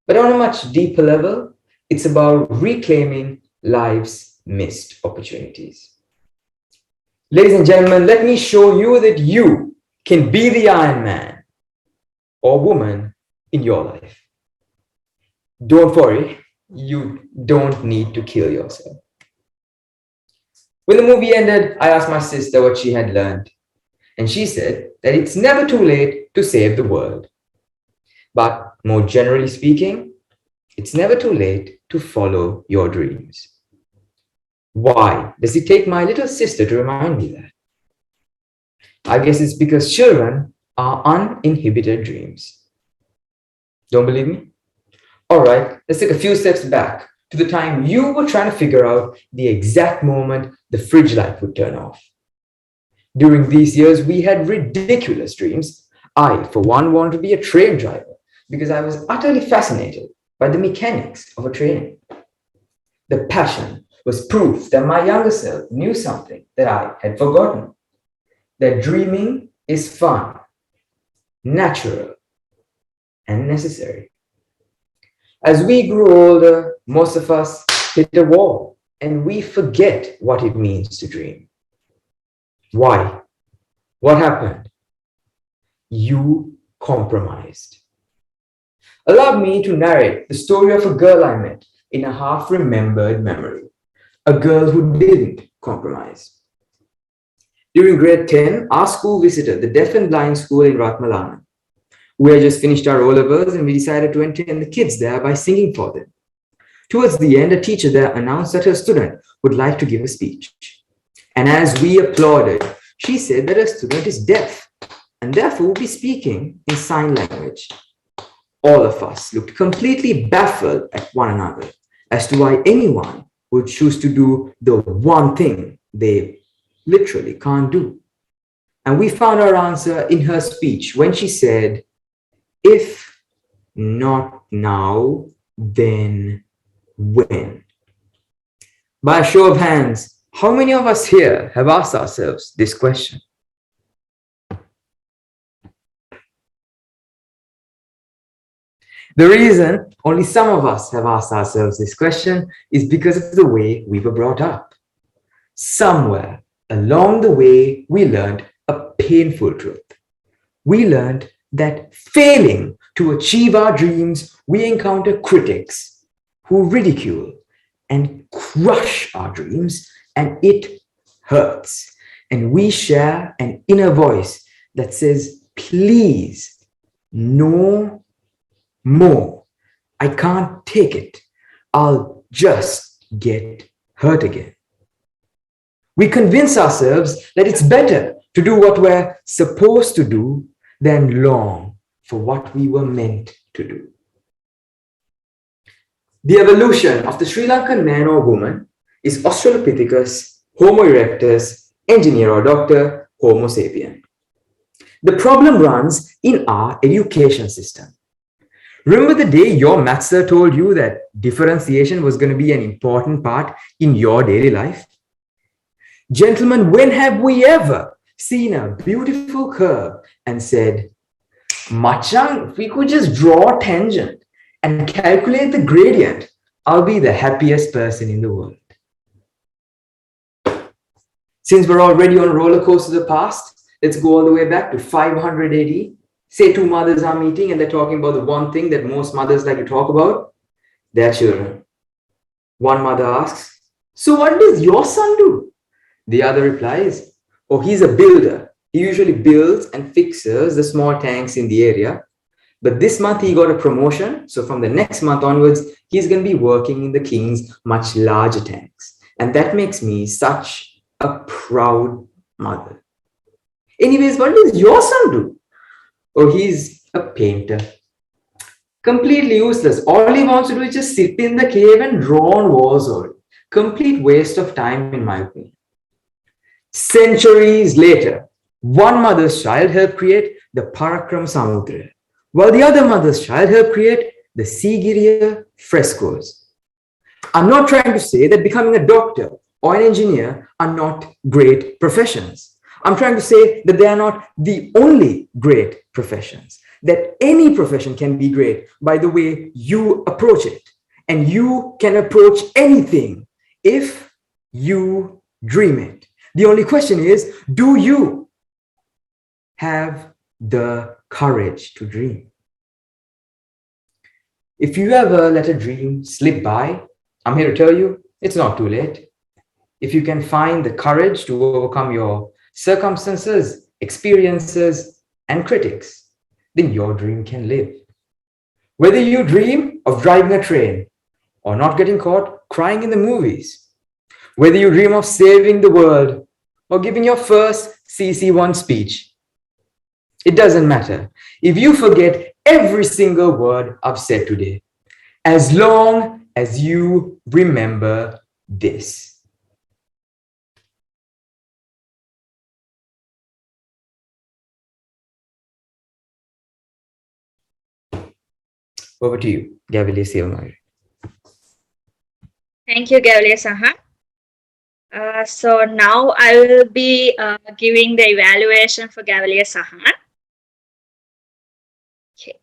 Speaker 13: But on a much deeper level, it's about reclaiming life's missed opportunities. Ladies and gentlemen, let me show you that you can be the Iron Man or woman in your life. Don't worry, you don't need to kill yourself. When the movie ended, I asked my sister what she had learned, and she said that it's never too late to save the world. But more generally speaking, it's never too late to follow your dreams. Why does it take my little sister to remind me that? I guess it's because children are uninhibited dreams. Don't believe me? All right, let's take a few steps back to the time you were trying to figure out the exact moment the fridge light would turn off. During these years, we had ridiculous dreams. I, for one, wanted to be a train driver because I was utterly fascinated by the mechanics of a train. The passion was proof that my younger self knew something that I had forgotten. That dreaming is fun, natural, and necessary. As we grew older, most of us hit a wall and we forget what it means to dream. Why? What happened? You compromised. Allow me to narrate the story of a girl I met in a half-remembered memory. A girl who didn't compromise. During grade 10, our school visited the deaf and blind school in Ratmalana. We had just finished our O-levels and we decided to entertain the kids there by singing for them. Towards the end, a teacher there announced that her student would like to give a speech. And as we applauded, she said that her student is deaf and therefore would be speaking in sign language. All of us looked completely baffled at one another as to why anyone would choose to do the one thing they literally can't do. And we found our answer in her speech when she said, "If not now, then when?" By a show of hands, how many of us here have asked ourselves this question? The reason only some of us have asked ourselves this question is because of the way we were brought up. Somewhere along the way, we learned a painful truth. We learned that failing to achieve our dreams, we encounter critics who ridicule and crush our dreams, and it hurts. And we share an inner voice that says, please, no more. I can't take it. I'll just get hurt again. We convince ourselves that it's better to do what we're supposed to do than long for what we were meant to do. The evolution of the Sri Lankan man or woman is Australopithecus, Homo erectus, engineer or doctor, Homo sapien. The problem runs in our education system. Remember the day your maths sir told you that differentiation was going to be an important part in your daily life? Gentlemen, when have we ever seen a beautiful curve and said, Machang, if we could just draw a tangent and calculate the gradient, I'll be the happiest person in the world. Since we're already on a roller coaster of the past, let's go all the way back to 500 AD. Say two mothers are meeting and they're talking about the one thing that most mothers like to talk about, their children. One mother asks, so what does your son do? The other replies, oh, he's a builder. He usually builds and fixes the small tanks in the area. But this month he got a promotion. So from the next month onwards, he's going to be working in the king's much larger tanks. And that makes me such a proud mother. Anyways, what does your son do? Oh, he's a painter. Completely useless. All he wants to do is just sit in the cave and draw on walls all day. Complete waste of time, in my opinion. Centuries later, one mother's child helped create the Parakram Samudra, while the other mother's child helped create the Sigiriya frescoes. I'm not trying to say that becoming a doctor or an engineer are not great professions. I'm trying to say that they are not the only great professions, that any profession can be great by the way you approach it. And you can approach anything if you dream it. The only question is, do you have the courage to dream? If you ever let a dream slip by, I'm here to tell you, it's not too late. If you can find the courage to overcome your circumstances, experiences, and critics, then your dream can live. Whether you dream of driving a train or not getting caught crying in the movies, whether you dream of saving the world or giving your first CC1 speech, it doesn't matter. If you forget every single word I've said today, as long as you remember this. Over to you, Gavel UOC.
Speaker 12: Thank you, Gavel Sahan. So now I will be giving the evaluation for Gavel Sahan. Okay.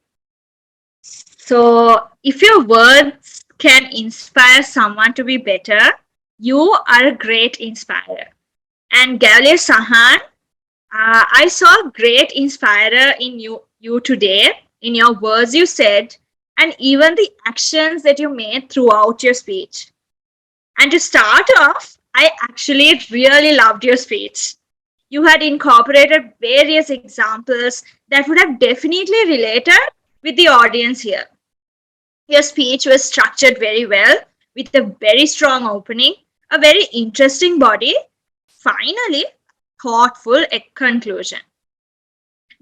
Speaker 12: So if your words can inspire someone to be better, you are a great inspirer. And Gavel Sahan, I saw a great inspirer in you today, in your words you said, and even the actions that you made throughout your speech. And to start off, I actually really loved your speech. You had incorporated various examples that would have definitely related with the audience here. Your speech was structured very well, with a very strong opening, a very interesting body, finally, thoughtful conclusion.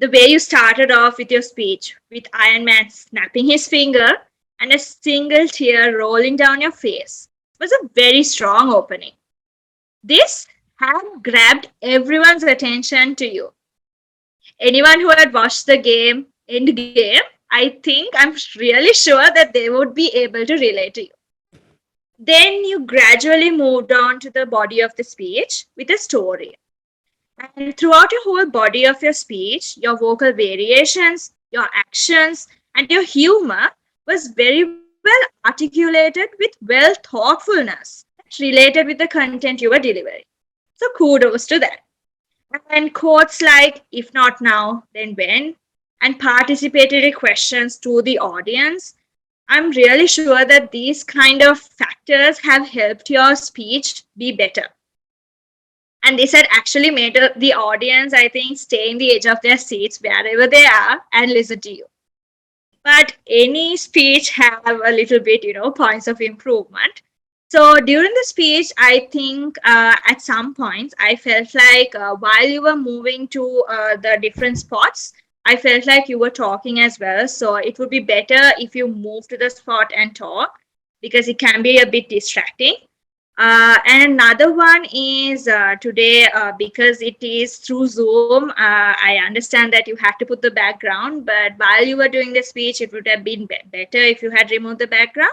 Speaker 12: The way you started off with your speech, with Iron Man snapping his finger and a single tear rolling down your face, was a very strong opening. This had grabbed everyone's attention to you. Anyone who had watched the Endgame, I'm really sure that they would be able to relate to you. Then you gradually moved on to the body of the speech with a story. And throughout your whole body of your speech, your vocal variations, your actions, and your humor was very well articulated with well thoughtfulness related with the content you were delivering. So kudos to that. And quotes like, if not now, then when? And participatory questions to the audience. I'm really sure that these kind of factors have helped your speech be better. And this had actually made the audience, I think, stay in the edge of their seats wherever they are and listen to you. But any speech have a little bit, points of improvement. So during the speech, I think at some points I felt like while you were moving to the different spots, I felt like you were talking as well. So it would be better if you move to the spot and talk, because it can be a bit distracting. And another one is today, because it is through Zoom, I understand that you have to put the background, but while you were doing the speech, it would have been better if you had removed the background.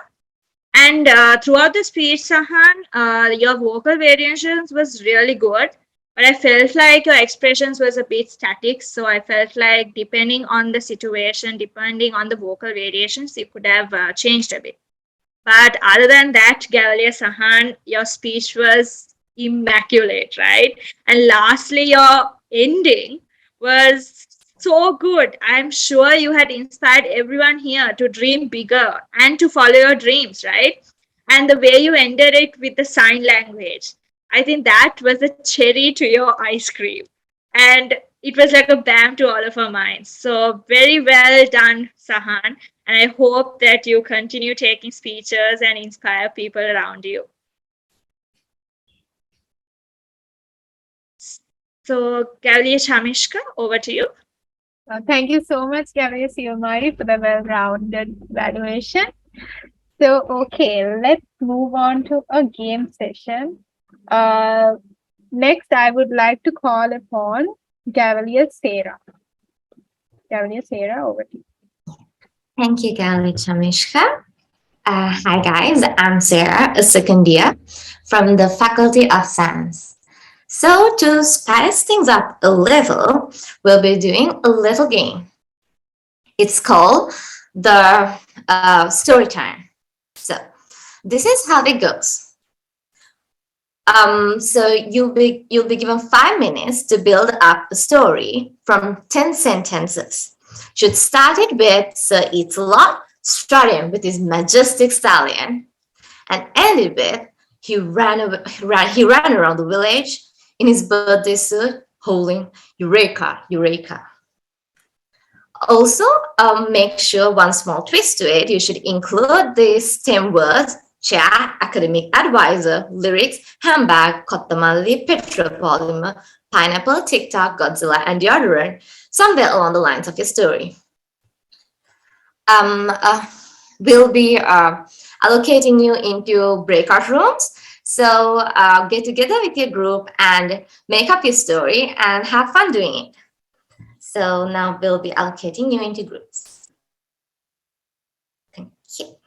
Speaker 12: And throughout the speech, Sahan, your vocal variations was really good, but I felt like your expressions was a bit static. So I felt like depending on the situation, depending on the vocal variations, you could have changed a bit. But other than that, Gavel Sahan, your speech was immaculate, right? And lastly, your ending was so good. I'm sure you had inspired everyone here to dream bigger and to follow your dreams, right? And the way you ended it with the sign language, I think that was a cherry to your ice cream. And it was like a bam to all of our minds. So very well done, Sahan. And I hope that you continue taking speeches and inspire people around you. So, Gavel Shamishka, over to you.
Speaker 11: Thank you so much, Gavel Siomari, for the well-rounded evaluation. So, okay, let's move on to a game session. Next, I would like to call upon Gavalier Sarah. Gavalier Sarah, over to you.
Speaker 14: Thank you, Gavel Chamishka. Hi, guys. I'm Sarah, a second year from the Faculty of Science. So, to spice things up a little, we'll be doing a little game. It's called the story time. So, this is how it goes. So you'll be given 5 minutes to build up a story from 10 sentences. Should start it with Sir Eats-a-Lot strutting with his majestic stallion, and end it with he ran around the village in his birthday suit, holding Eureka, Eureka. Also, make sure one small twist to it. You should include the STEM words: chair, academic advisor, lyrics, handbag, Kottamalli, petropolymer, pineapple, TikTok, Godzilla, and deodorant, somewhere along the lines of your story. We'll be allocating you into breakout rooms. So get together with your group and make up your story and have fun doing it. So now we'll be allocating you into groups. Thank you.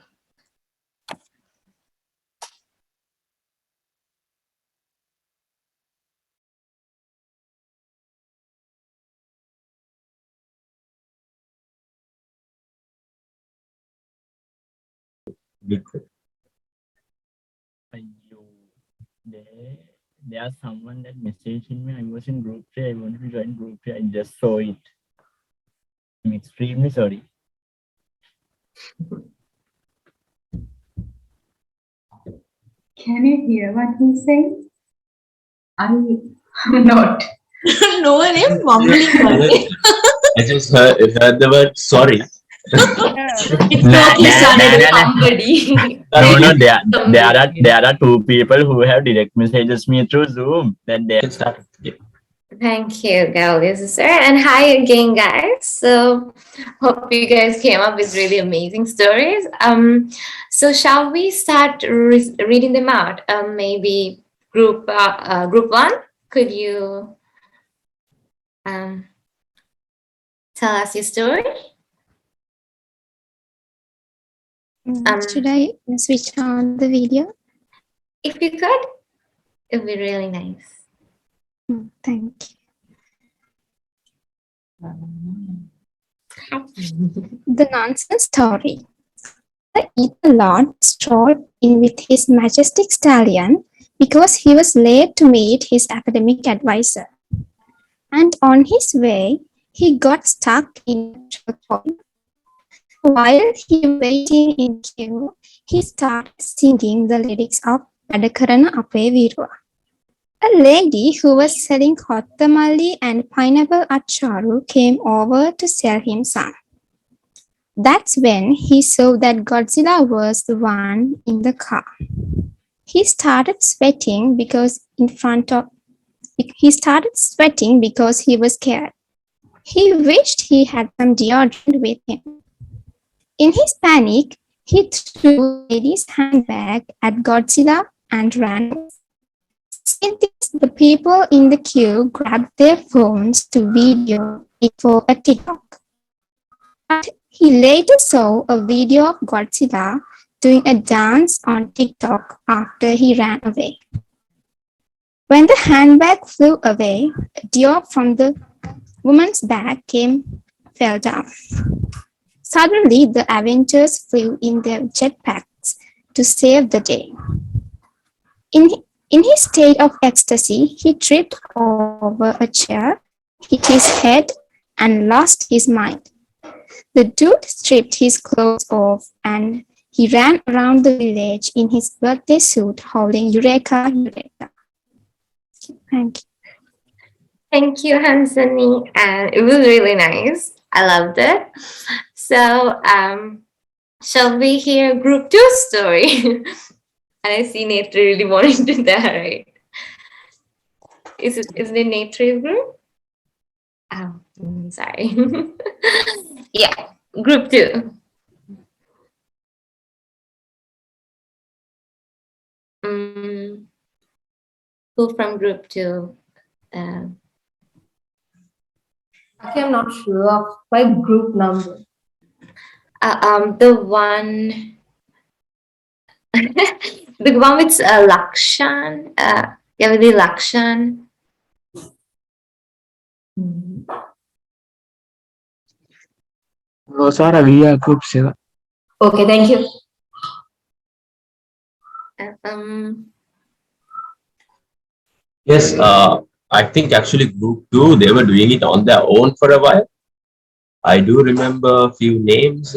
Speaker 15: There's someone that messaged me. I was in group chat. I wanted to join group chat. I just saw it. I'm extremely sorry.
Speaker 6: Can you hear what he's saying? I'm not.
Speaker 10: No one is mumbling.
Speaker 1: I just heard the word sorry.
Speaker 10: It totally sounded like somebody.
Speaker 15: No, there are two people who have direct messages me through Zoom. Then they can start. Yeah.
Speaker 14: Thank you, Gavel, sir. And hi again, guys. So hope you guys came up with really amazing stories. So shall we start reading them out? Maybe group one, could you tell us your story?
Speaker 16: Should I switch on the video?
Speaker 14: If you could, it would be really nice.
Speaker 16: Thank you. The nonsense story. Eat-a-lot strolled in with his majestic stallion because he was late to meet his academic advisor. And on his way, he got stuck in a traffic. While he was waiting in queue, he started singing the lyrics of Padakarana Ape Virua. A lady who was selling kottamalli and pineapple acharu came over to sell him some. That's when he saw that Godzilla was the one in the car. He started sweating because he was scared. He wished he had some deodorant with him. In his panic, he threw the lady's handbag at Godzilla and ran away. Seeing this, the people in the queue grabbed their phones to video it for a TikTok. But he later saw a video of Godzilla doing a dance on TikTok after he ran away. When the handbag flew away, a deer from the woman's bag fell down. Suddenly, the Avengers flew in their jetpacks to save the day. In his state of ecstasy, he tripped over a chair, hit his head, and lost his mind. The dude stripped his clothes off and he ran around the village in his birthday suit holding Eureka, Eureka. Thank you.
Speaker 14: Thank you, Hansani. And it was really nice. I loved it. So, shall we hear group 2 story? And I see Netri really wanting to do that, right? Is it Netri's group? Oh, sorry. Yeah, group 2. Who from group 2?
Speaker 17: Okay, I'm not sure of my group number.
Speaker 14: The one the one with Lakshan, with the Lakshan.
Speaker 18: Sarah, we are group 7.
Speaker 17: Okay, thank you.
Speaker 1: Yes, I think actually group 2, they were doing it on their own for a while. I do remember a few names.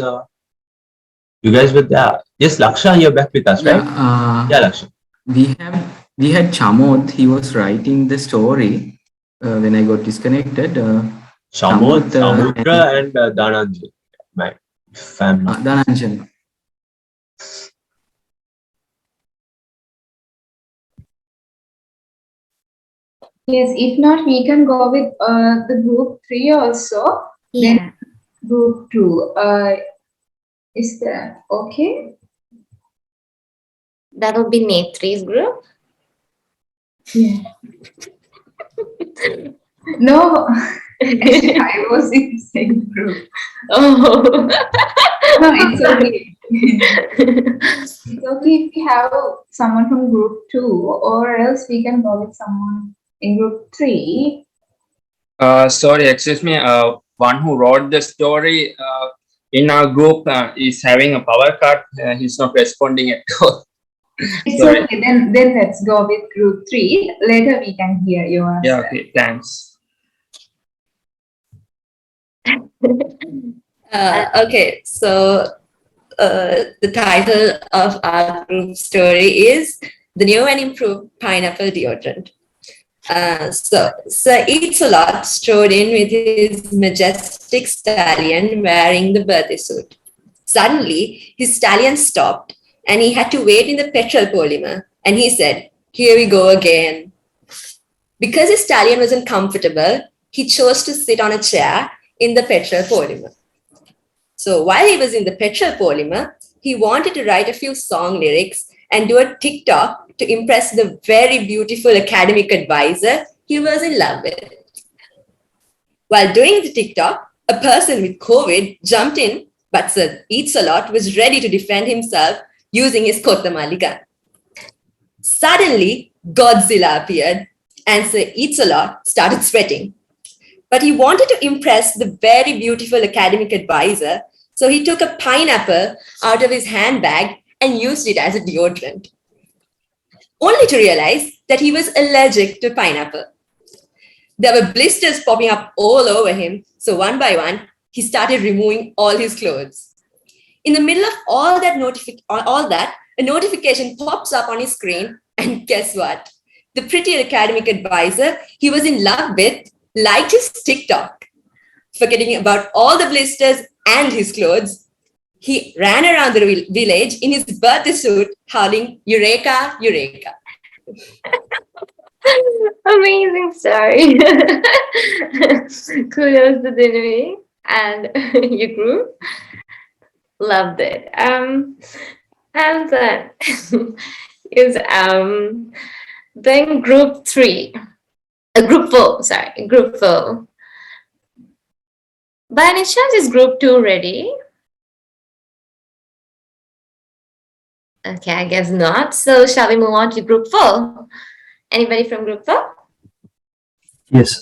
Speaker 1: You guys were there. Yes, Laksha, you're back with us, right? Yeah, Laksha.
Speaker 19: We had Chamod. He was writing the story when I got disconnected.
Speaker 1: Chamod, Samudra, and Dhananjay. My family.
Speaker 19: Dhananjay.
Speaker 6: Yes, if not, we can go with the group 3 also.
Speaker 14: Yeah.
Speaker 6: Then group 2. Is that okay?
Speaker 14: That will be Netri's group.
Speaker 6: Yeah. No, actually, I was in the same group.
Speaker 14: Oh.
Speaker 6: No, it's okay. It's okay if we have someone from group 2, or else we can go with someone in group 3.
Speaker 20: Sorry, excuse me. One who wrote the story in our group is having a power cut. He's not responding at all.
Speaker 6: It's
Speaker 20: Sorry.
Speaker 6: okay. Then let's go with group 3. Later we can hear your answer.
Speaker 20: Yeah. Okay. Thanks.
Speaker 21: Okay. So the title of our group story is "The New and Improved Pineapple Deodorant." So Sir Eats-a-Lot strode in with his majestic stallion wearing the birthday suit. Suddenly, his stallion stopped and he had to wait in the petrol polymer. And he said, "Here we go again." Because his stallion wasn't comfortable, he chose to sit on a chair in the petrol polymer. So while he was in the petrol polymer, he wanted to write a few song lyrics and do a TikTok to impress the very beautiful academic advisor he was in love with. While doing the TikTok, a person with COVID jumped in, but Sir Eats-a-Lot was ready to defend himself using his Kottamalli gun. Suddenly, Godzilla appeared and Sir Eats-a-Lot started sweating. But he wanted to impress the very beautiful academic advisor, So he took a pineapple out of his handbag and used it as a deodorant, only to realize that he was allergic to pineapple. There were blisters popping up all over him, so one by one, he started removing all his clothes. In the middle of all that, a notification pops up on his screen, and guess what? The pretty academic advisor he was in love with liked his TikTok. Forgetting about all the blisters and his clothes, he ran around the village in his birthday suit, howling, "Eureka, Eureka."
Speaker 18: Amazing story. Kudos to Dinwi and your group. Loved it. And then is then group 3. Group 4, sorry, group 4. By any chance, is group 2 ready? Okay, I guess not. So shall we move on to group 4? Anybody from group 4?
Speaker 22: Yes.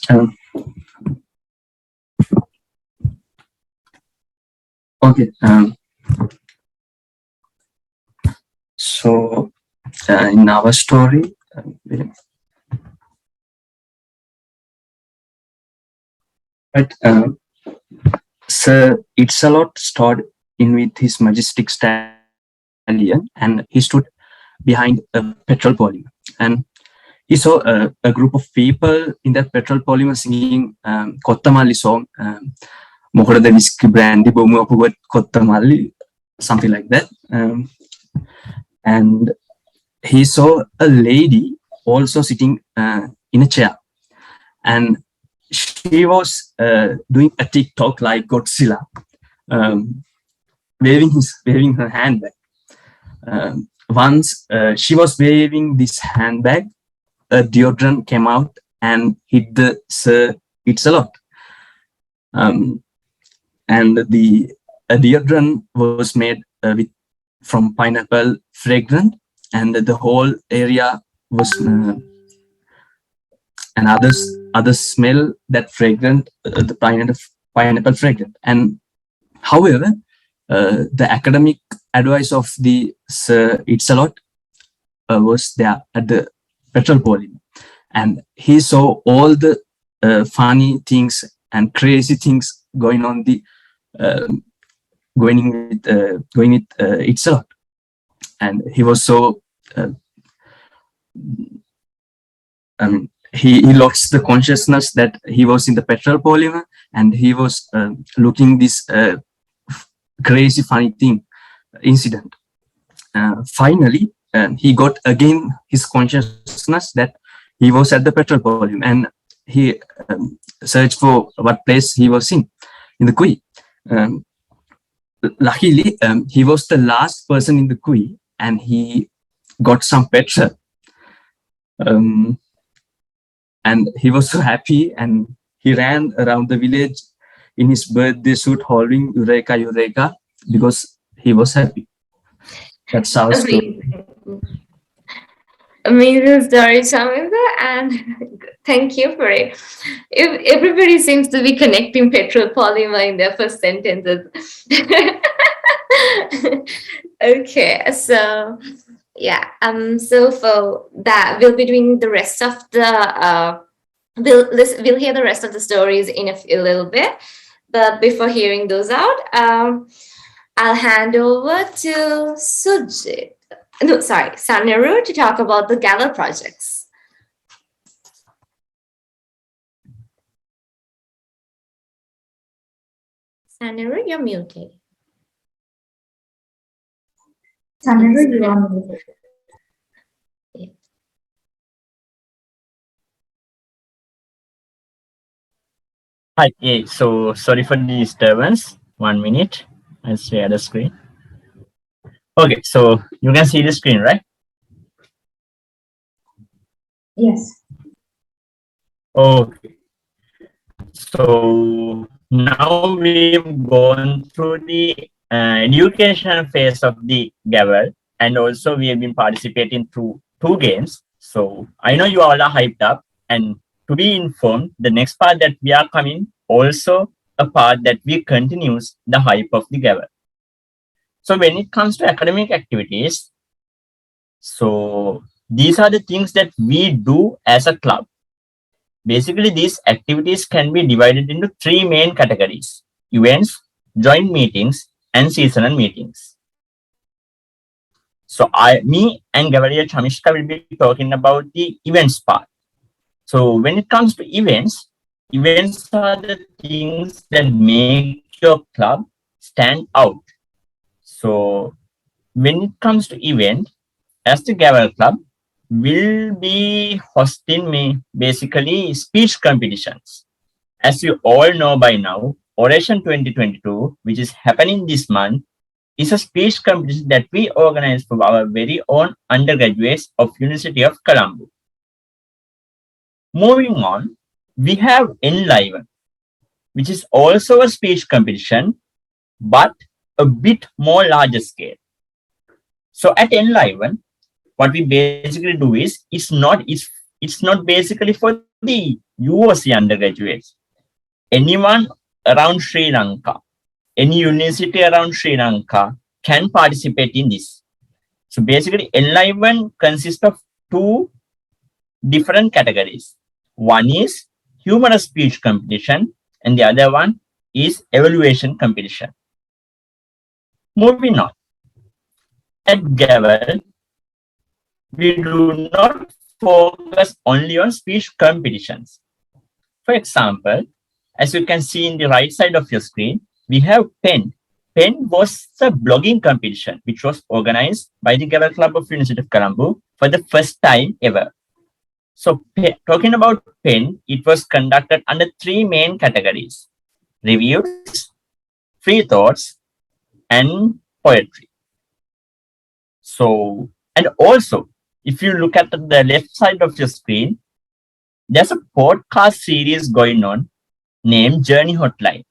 Speaker 22: Okay. So in our story, Sir It's-a-Lot starred in with his majestic stallion, and he stood behind a petrol polymer, and he saw a group of people in that petrol polymer singing Kottamalli song, Mokodada whiskey brandy bomu apugot Kottamalli, something like that. And he saw a lady also sitting in a chair, and she was doing a TikTok like Godzilla, waving her handbag. Once she was waving this handbag, a deodorant came out and hit the Sir It's-a-Lot. And the deodorant was made from pineapple fragrant, and the whole area was and others smell that fragrant, the pineapple fragrant. And however, the academic advice of the Sir It's-a-Lot was there at the petrol polymer, and he saw all the funny things and crazy things going on going with It's-a-Lot, and he was so he lost the consciousness that he was in the petrol polymer, and he was looking this crazy funny incident. Finally, he got again his consciousness that he was at the petrol polymer, and he searched for what place he was in the queue. Luckily, he was the last person in the queue, and he got some petrol. And he was so happy, and he ran around the village in his birthday suit holding Eureka, Eureka, because he was happy. That's our story.
Speaker 18: Amazing story, Shamindra, and thank you for it. If everybody seems to be connecting petrol polymer in their first sentences. Okay, so yeah, so for that, we'll be doing the rest of the we'll hear the rest of the stories in a little bit, but before hearing those out, I'll hand over to Sanaru to talk about the Gavel projects. Sanaru, you're muted.
Speaker 6: Sanaru, you are muted.
Speaker 15: Hi, so sorry for the disturbance. 1 minute. I'll share the screen. Okay, so you can see the screen, right?
Speaker 6: Yes.
Speaker 15: Okay. So now we've gone through the education phase of the Gavel, and also we have been participating through 2 games. So I know you all are hyped up, and to be informed, the next part that we are coming also a part that we continues the hype of the Gavel. So when it comes to academic activities, so these are the things that we do as a club. Basically, these activities can be divided into three main categories: events, joint meetings, and seasonal meetings. So me and Gabriel Chamishka will be talking about the events part. So when it comes to events, events are the things that make your club stand out. So when it comes to event, as the Gavel Club, will be hosting basically speech competitions. As you all know by now, Oration 2022, which is happening this month, is a speech competition that we organize for our very own undergraduates of University of Colombo. Moving on, we have Enliven, which is also a speech competition, but a bit more larger scale. So at Enliven, what we basically do is it's not basically for the UOC undergraduates. Anyone around Sri Lanka, any university around Sri Lanka can participate in this. So basically, Enliven consists of two different categories. One is humorous speech competition, and the other one is evaluation competition. Moving on. At Gavel, we do not focus only on speech competitions. For example, as you can see in the right side of your screen, we have PEN. PEN was a blogging competition which was organized by the Gavel Club of University of Colombo for the first time ever. So talking about PEN, it was conducted under three main categories: reviews, free thoughts, and poetry. So, and also, if you look at the left side of your screen, there's a podcast series going on named Journey Hotline.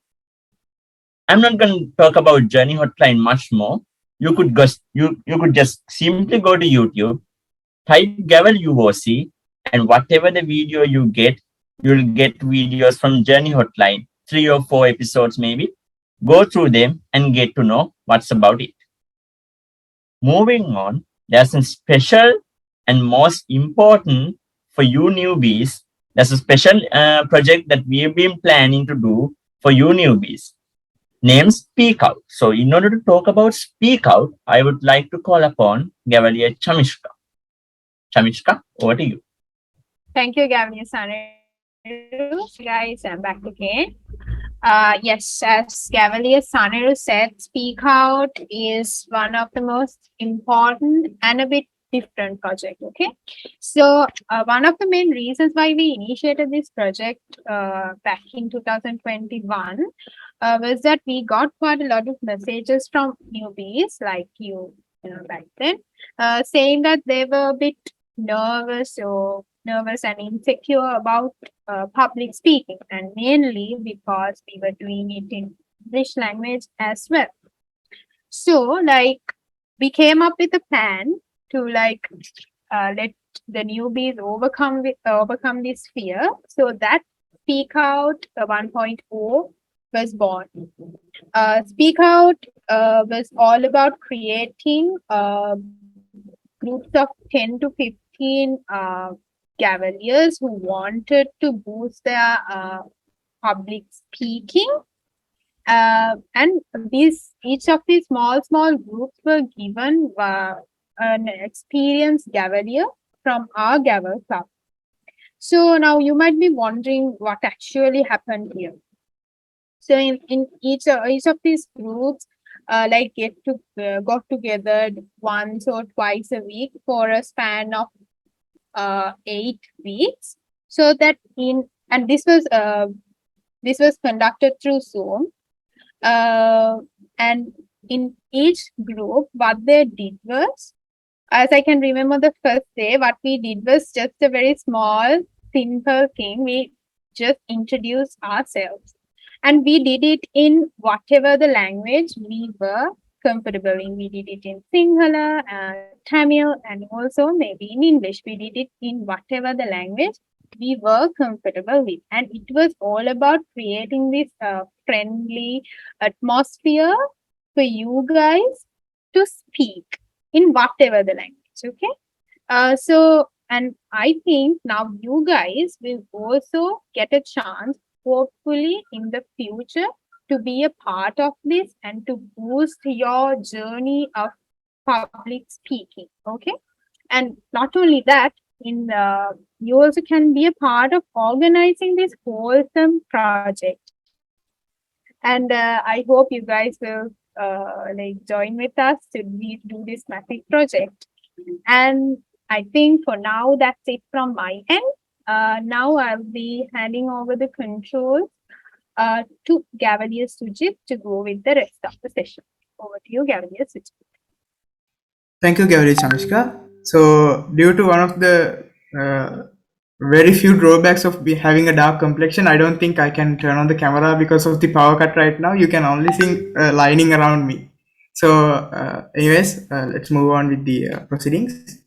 Speaker 15: I'm not going to talk about Journey Hotline much more. You could just simply go to YouTube, type Gavel UOC, and whatever the video you get, you'll get videos from Journey Hotline, 3 or 4 episodes maybe. Go through them and get to know what's about it. Moving on, there's a special and most important for you newbies. There's a special project that we've been planning to do for you newbies named Speak Out. So in order to talk about Speak Out, I would like to call upon Gavel Chamishka. Chamishka, over to you.
Speaker 11: Thank you, Gavel Saneru. Guys, I'm back again. Yes, as Gavel Saneru said, Speak Out is one of the most important and a bit different project. Okay, so one of the main reasons why we initiated this project back in 2021 was that we got quite a lot of messages from newbies like you know, back then, saying that they were a bit nervous and insecure about public speaking, and mainly because we were doing it in English language as well. So like we came up with a plan to like let the newbies overcome this fear. So that Speak Out 1.0 was born. Speak Out was all about creating groups of 10 to 15 Gaveliers who wanted to boost their public speaking. And each of these small groups were given an experienced Gavelier from our Gavel Club. So now you might be wondering what actually happened here. So in each of these groups, like got together once or twice a week for a span of 8 weeks. So that this was conducted through Zoom. And in each group, what they did was, as I can remember the first day, what we did was just a very small, simple thing. We just introduced ourselves. And we did it in whatever the language we were comfortable in. We did it in Sinhala, Tamil, and also maybe in English. We did it in whatever the language we were comfortable with. And it was all about creating this friendly atmosphere for you guys to speak in whatever the language. Okay. And I think now you guys will also get a chance, hopefully in the future, to be a part of this and to boost your journey of public speaking. Okay. And not only that, you also can be a part of organizing this wholesome project. And I hope you guys will join with us to do this massive project. And I think for now, that's it from my end. Now I'll be handing over the controls to Gavalier Sujit to go with the rest of the session. Over to you, Gavalier Sujit.
Speaker 2: Thank you, Gavel Chanishka. So, due to one of the very few drawbacks of having a dark complexion, I don't think I can turn on the camera because of the power cut right now. You can only see lining around me. So, anyways, let's move on with the proceedings.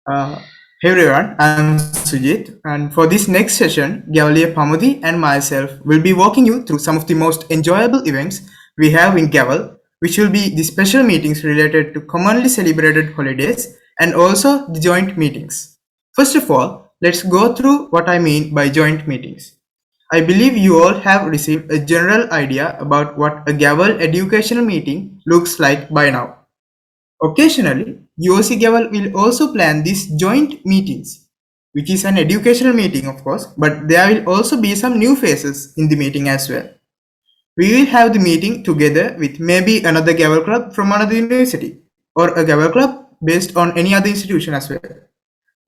Speaker 2: Hey everyone, I'm Sujit, and for this next session, Gavalier Pamudi and myself will be walking you through some of the most enjoyable events we have in Gavel, which will be the special meetings related to commonly celebrated holidays and also the joint meetings. First of all, let's go through what I mean by joint meetings. I believe you all have received a general idea about what a Gavel educational meeting looks like by now. Occasionally, UOC Gavel will also plan these joint meetings, which is an educational meeting of course, but there will also be some new faces in the meeting as well. We will have the meeting together with maybe another Gavel club from another university or a Gavel club based on any other institution as well.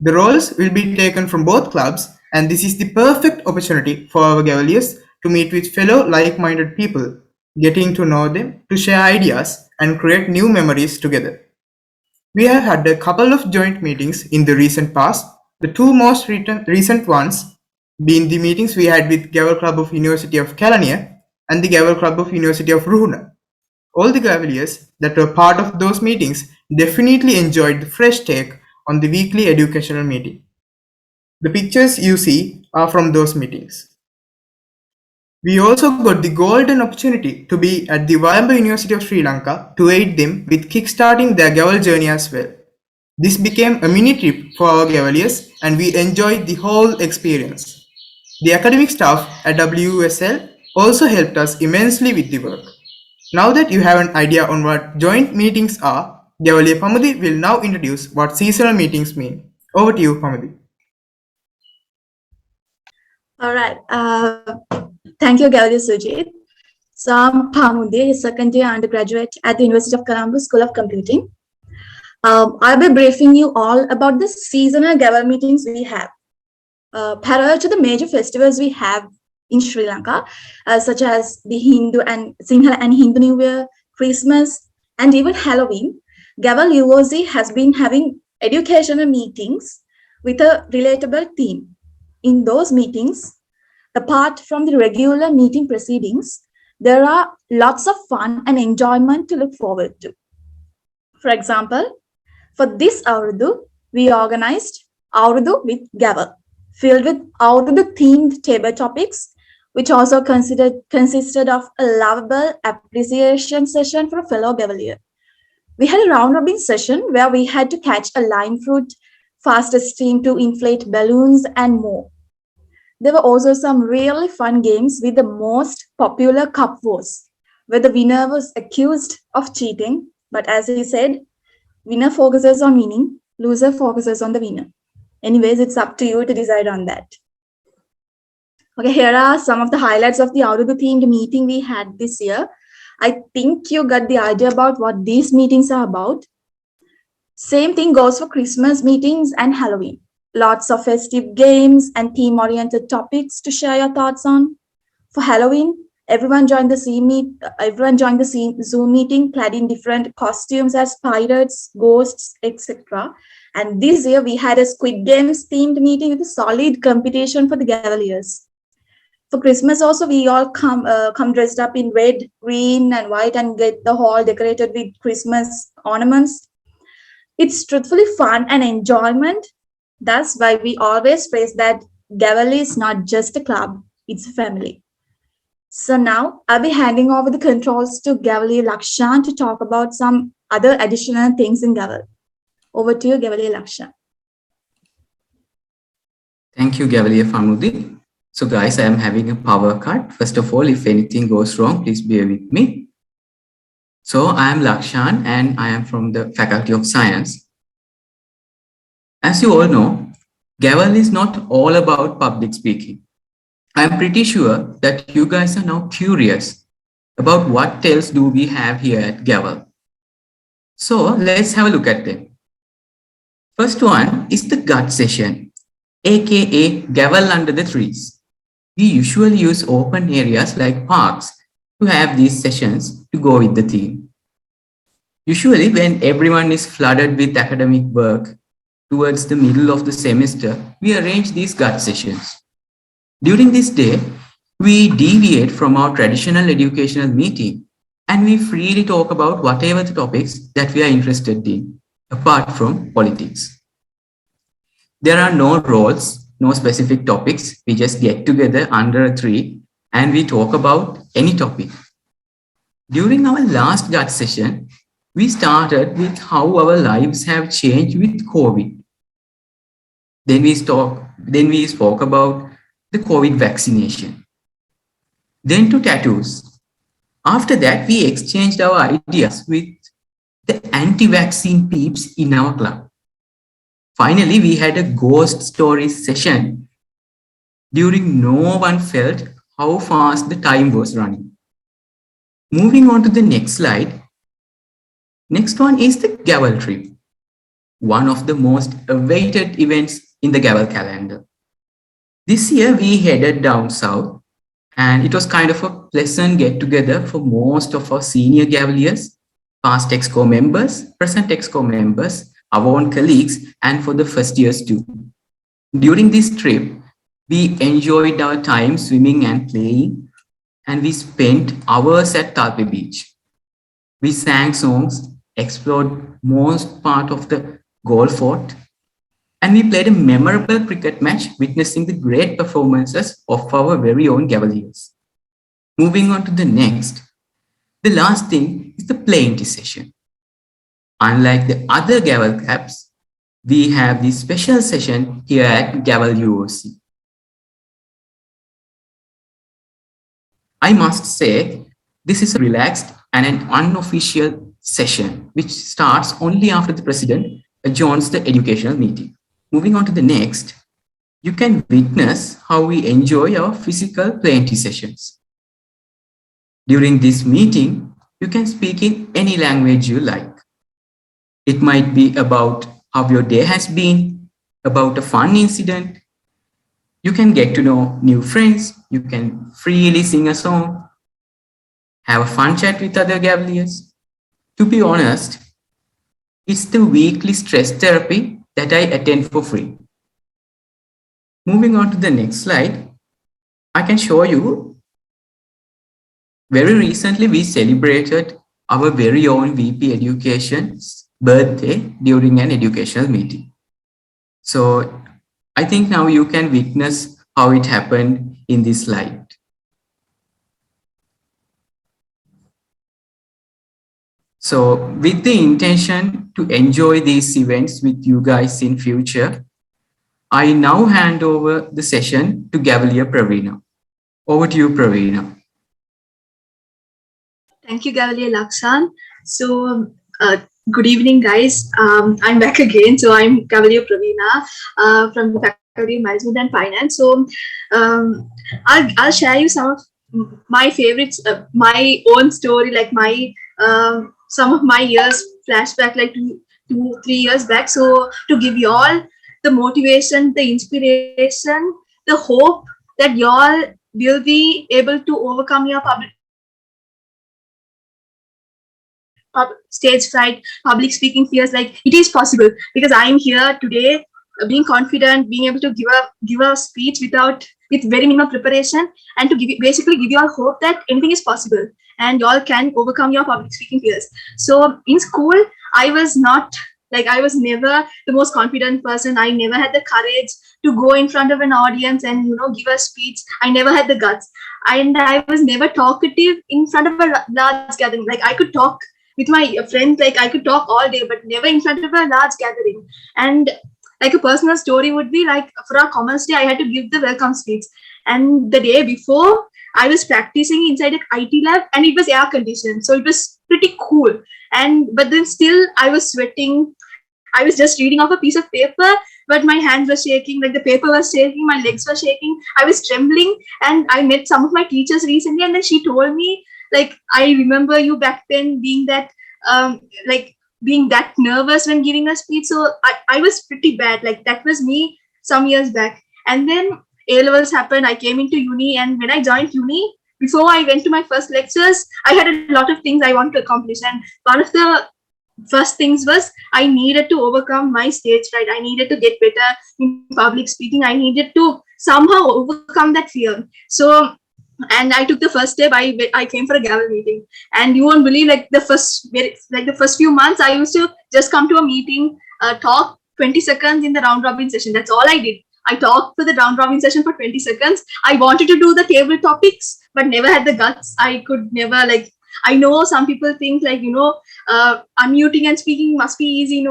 Speaker 2: The roles will be taken from both clubs, and this is the perfect opportunity for our Gavaliers to meet with fellow like-minded people, getting to know them, to share ideas and create new memories together. We have had a couple of joint meetings in the recent past, the two most recent ones being the meetings we had with Gavel Club of University of Kelaniya and the Gavel Club of University of Ruhuna. All the Gavaliers that were part of those meetings definitely enjoyed the fresh take on the weekly educational meeting. The pictures you see are from those meetings. We also got the golden opportunity to be at the Vayamba University of Sri Lanka to aid them with kickstarting their Gavel journey as well. This became a mini trip for our Gavaliers and we enjoyed the whole experience. The academic staff at WUSL also helped us immensely with the work. Now that you have an idea on what joint meetings are, Gavalier Pamudi will now introduce what seasonal meetings mean. Over to you, Pamudi.
Speaker 3: All right. Thank you, Gavel Sujit. So I'm Pamudi, a second year undergraduate at the University of Colombo School of Computing. I'll be briefing you all about the seasonal Gavel meetings we have. Parallel to the major festivals we have in Sri Lanka, such as the Hindu and Sinhala and Hindu New Year, Christmas, and even Halloween, Gavel UOC has been having educational meetings with a relatable theme. In those meetings, apart from the regular meeting proceedings, there are lots of fun and enjoyment to look forward to. For example, for this Aurudu, we organized Aurudu with Gavel, filled with Aurudu themed table topics, which also consisted of a lovable appreciation session for a fellow Gavalier. We had a round robin session where we had to catch a lime fruit, fastest team to inflate balloons, and more. There were also some really fun games with the most popular cup wars, where the winner was accused of cheating, but as he said, winner focuses on winning, loser focuses on the winner. Anyways, it's up to you to decide on that. Okay, here are some of the highlights of the Aurudu themed meeting we had this year. I think you got the idea about what these meetings are about. Same thing goes for Christmas meetings and Halloween. Lots of festive games and theme-oriented topics to share your thoughts on. For Halloween, everyone joined the Zoom meeting clad in different costumes as pirates, ghosts, etc. And this year we had a Squid Games themed meeting with a solid competition for the Gavaliers. For Christmas also, we all come dressed up in red, green, and white and get the hall decorated with Christmas ornaments. It's truthfully fun and enjoyment. That's why we always phrase that Gavel is not just a club, it's a family. So now I'll be handing over the controls to Gavel Lakshan to talk about some other additional things in Gavel. Over to you, Gavel Lakshan.
Speaker 19: Thank you, Gavel Farmudi. So guys, I am having a power cut. First of all, if anything goes wrong, please bear with me. So I am Lakshan and I am from the Faculty of Science. As you all know, Gavel is not all about public speaking. I'm pretty sure that you guys are now curious about what else do we have here at Gavel. So let's have a look at them. First one is the gut session, aka Gavel under the trees. We usually use open areas like parks to have these sessions to go with the theme. Usually when everyone is flooded with academic work towards the middle of the semester, we arrange these gut sessions. During this day, we deviate from our traditional educational meeting and we freely talk about whatever the topics that we are interested in, apart from politics. There are no roles, no specific topics. We just get together under a tree and we talk about any topic. During our last gut session, we started with how our lives have changed with COVID. Then we spoke about the COVID vaccination. Then to tattoos. After that, we exchanged our ideas with the anti-vaccine peeps in our club. Finally, we had a ghost story session during no one felt how fast the time was running. Moving on to the next slide. Next one is the Gavel trip, one of the most awaited events in the Gavel calendar. This year we headed down south and it was kind of a pleasant get together for most of our senior Gaveliers, past EXCO members, present EXCO members, our own colleagues, and for the first years too. During this trip, we enjoyed our time swimming and playing, and we spent hours at Talpe Beach. We sang songs, explored most part of the golf fort, and we played a memorable cricket match, witnessing the great performances of our very own Gaveliers. Moving on to the next, the last thing is the playing session. Unlike the other Gavel clubs, we have this special session here at Gavel UOC. I must say, this is a relaxed and an unofficial session, which starts only after the president adjourns the educational meeting. Moving on to the next, you can witness how we enjoy our physical plenty sessions. During this meeting, you can speak in any language you like. It might be about how your day has been, about a fun incident. You can get to know new friends. You can freely sing a song, have a fun chat with other Gaveliers. To be honest, it's the weekly stress therapy that I attend for free. Moving on to the next slide, I can show you. Very recently, we celebrated our very own VP Education's birthday during an educational meeting. So I think now you can witness how it happened in this slide. So with the intention to enjoy these events with you guys in future, I now hand over the session to Gavelier Praveena. Over to you, Praveena.
Speaker 7: Thank you, Gavel Lakshan. So, good evening, guys. I'm back again. So, I'm Gavel Praveena from the Faculty of Management and Finance. So, I'll share you some of my favorites, my own story, like my some of my years flashback, like 2-3 years back. So, to give you all the motivation, the inspiration, the hope that you all will be able to overcome your stage fright, public speaking fears. Like, it is possible, because I am here today, being confident, being able to give a speech with very minimal preparation, and to basically give you all hope that anything is possible and you all can overcome your public speaking fears. So in school, I was not Like I was never the most confident person. I never had the courage to go in front of an audience and give a speech. I never had the guts, and I was never talkative in front of a large gathering. Like I could talk with my friends, like I could talk all day, but never in front of a large gathering. And like a personal story would be like for our Commerce Day, I had to give the welcome speech, and the day before I was practicing inside an IT lab, and it was air conditioned, so it was pretty cool. And but then still I was sweating. I was just reading off a piece of paper, but my hands were shaking, like the paper was shaking, my legs were shaking, I was trembling. And I met some of my teachers recently, and then she told me, like, I remember you back then being that being that nervous when giving a speech. So I was pretty bad. Like that was me some years back. And then A levels happened, I came into uni, and when I joined uni, before I went to my first lectures, I had a lot of things I wanted to accomplish. And one of the first things was I needed to overcome my stage fright. I needed to get better in public speaking. I needed to somehow overcome that fear. So, and I took the first step. I came for a Gavel meeting, and you won't believe, like the first few months, I used to just come to a meeting, talk 20 seconds in the round robin session. That's all I did. I talked for the round robin session for 20 seconds. I wanted to do the table topics, but never had the guts. I could never, like, I know some people think like, unmuting and speaking must be easy.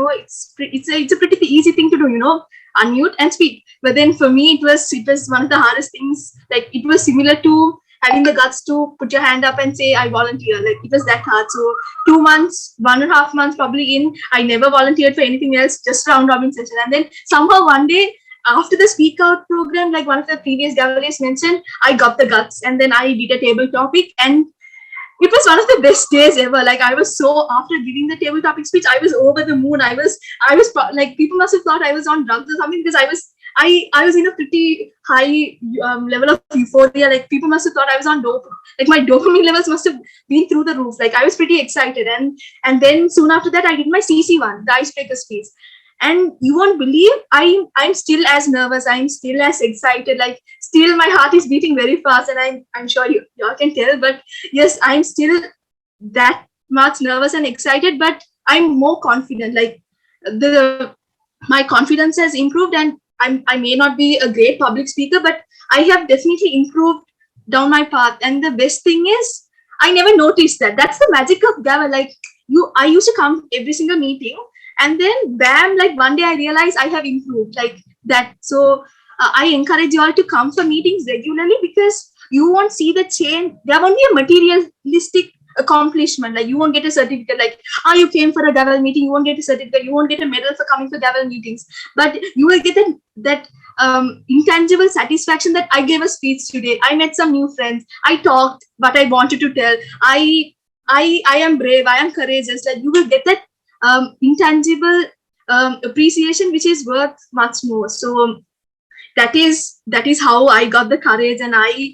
Speaker 7: It's a pretty easy thing to do, unmute and speak. But then for me, it was one of the hardest things. Like it was similar to having the guts to put your hand up and say, I volunteer. Like it was that hard. So 2 months, 1.5 months probably in, I never volunteered for anything else, just round robin session. And then somehow one day, after the speak out program, like one of the previous Gaveliers mentioned, I got the guts, and then I did a table topic, and it was one of the best days ever. Like I was so, after giving the table topic speech, I was over the moon. I was like, people must have thought I was on drugs or something, because I was in a pretty high level of euphoria. Like people must have thought I was on dope. Like my dopamine levels must have been through the roof. Like I was pretty excited. And then soon after that, I did my CC1, the icebreaker speech. And you won't believe, I'm still as nervous. I'm still as excited. Like still my heart is beating very fast, and I'm sure you all can tell. But yes, I'm still that much nervous and excited, but I'm more confident. Like my confidence has improved, and I may not be a great public speaker, but I have definitely improved down my path. And the best thing is, I never noticed that. That's the magic of Gavel. Like I used to come every single meeting, and then bam, like one day I realized I have improved like that. So I encourage you all to come for meetings regularly, because you won't see the change. There won't be a materialistic accomplishment. Like you won't get a certificate, like, you came for a Gavel meeting, you won't get a certificate, you won't get a medal for coming for Gavel meetings, but you will get that intangible satisfaction that I gave a speech today, I met some new friends, I talked what I wanted to tell, I am brave, I am courageous. Like you will get that intangible appreciation, which is worth much more. So that is how I got the courage, and I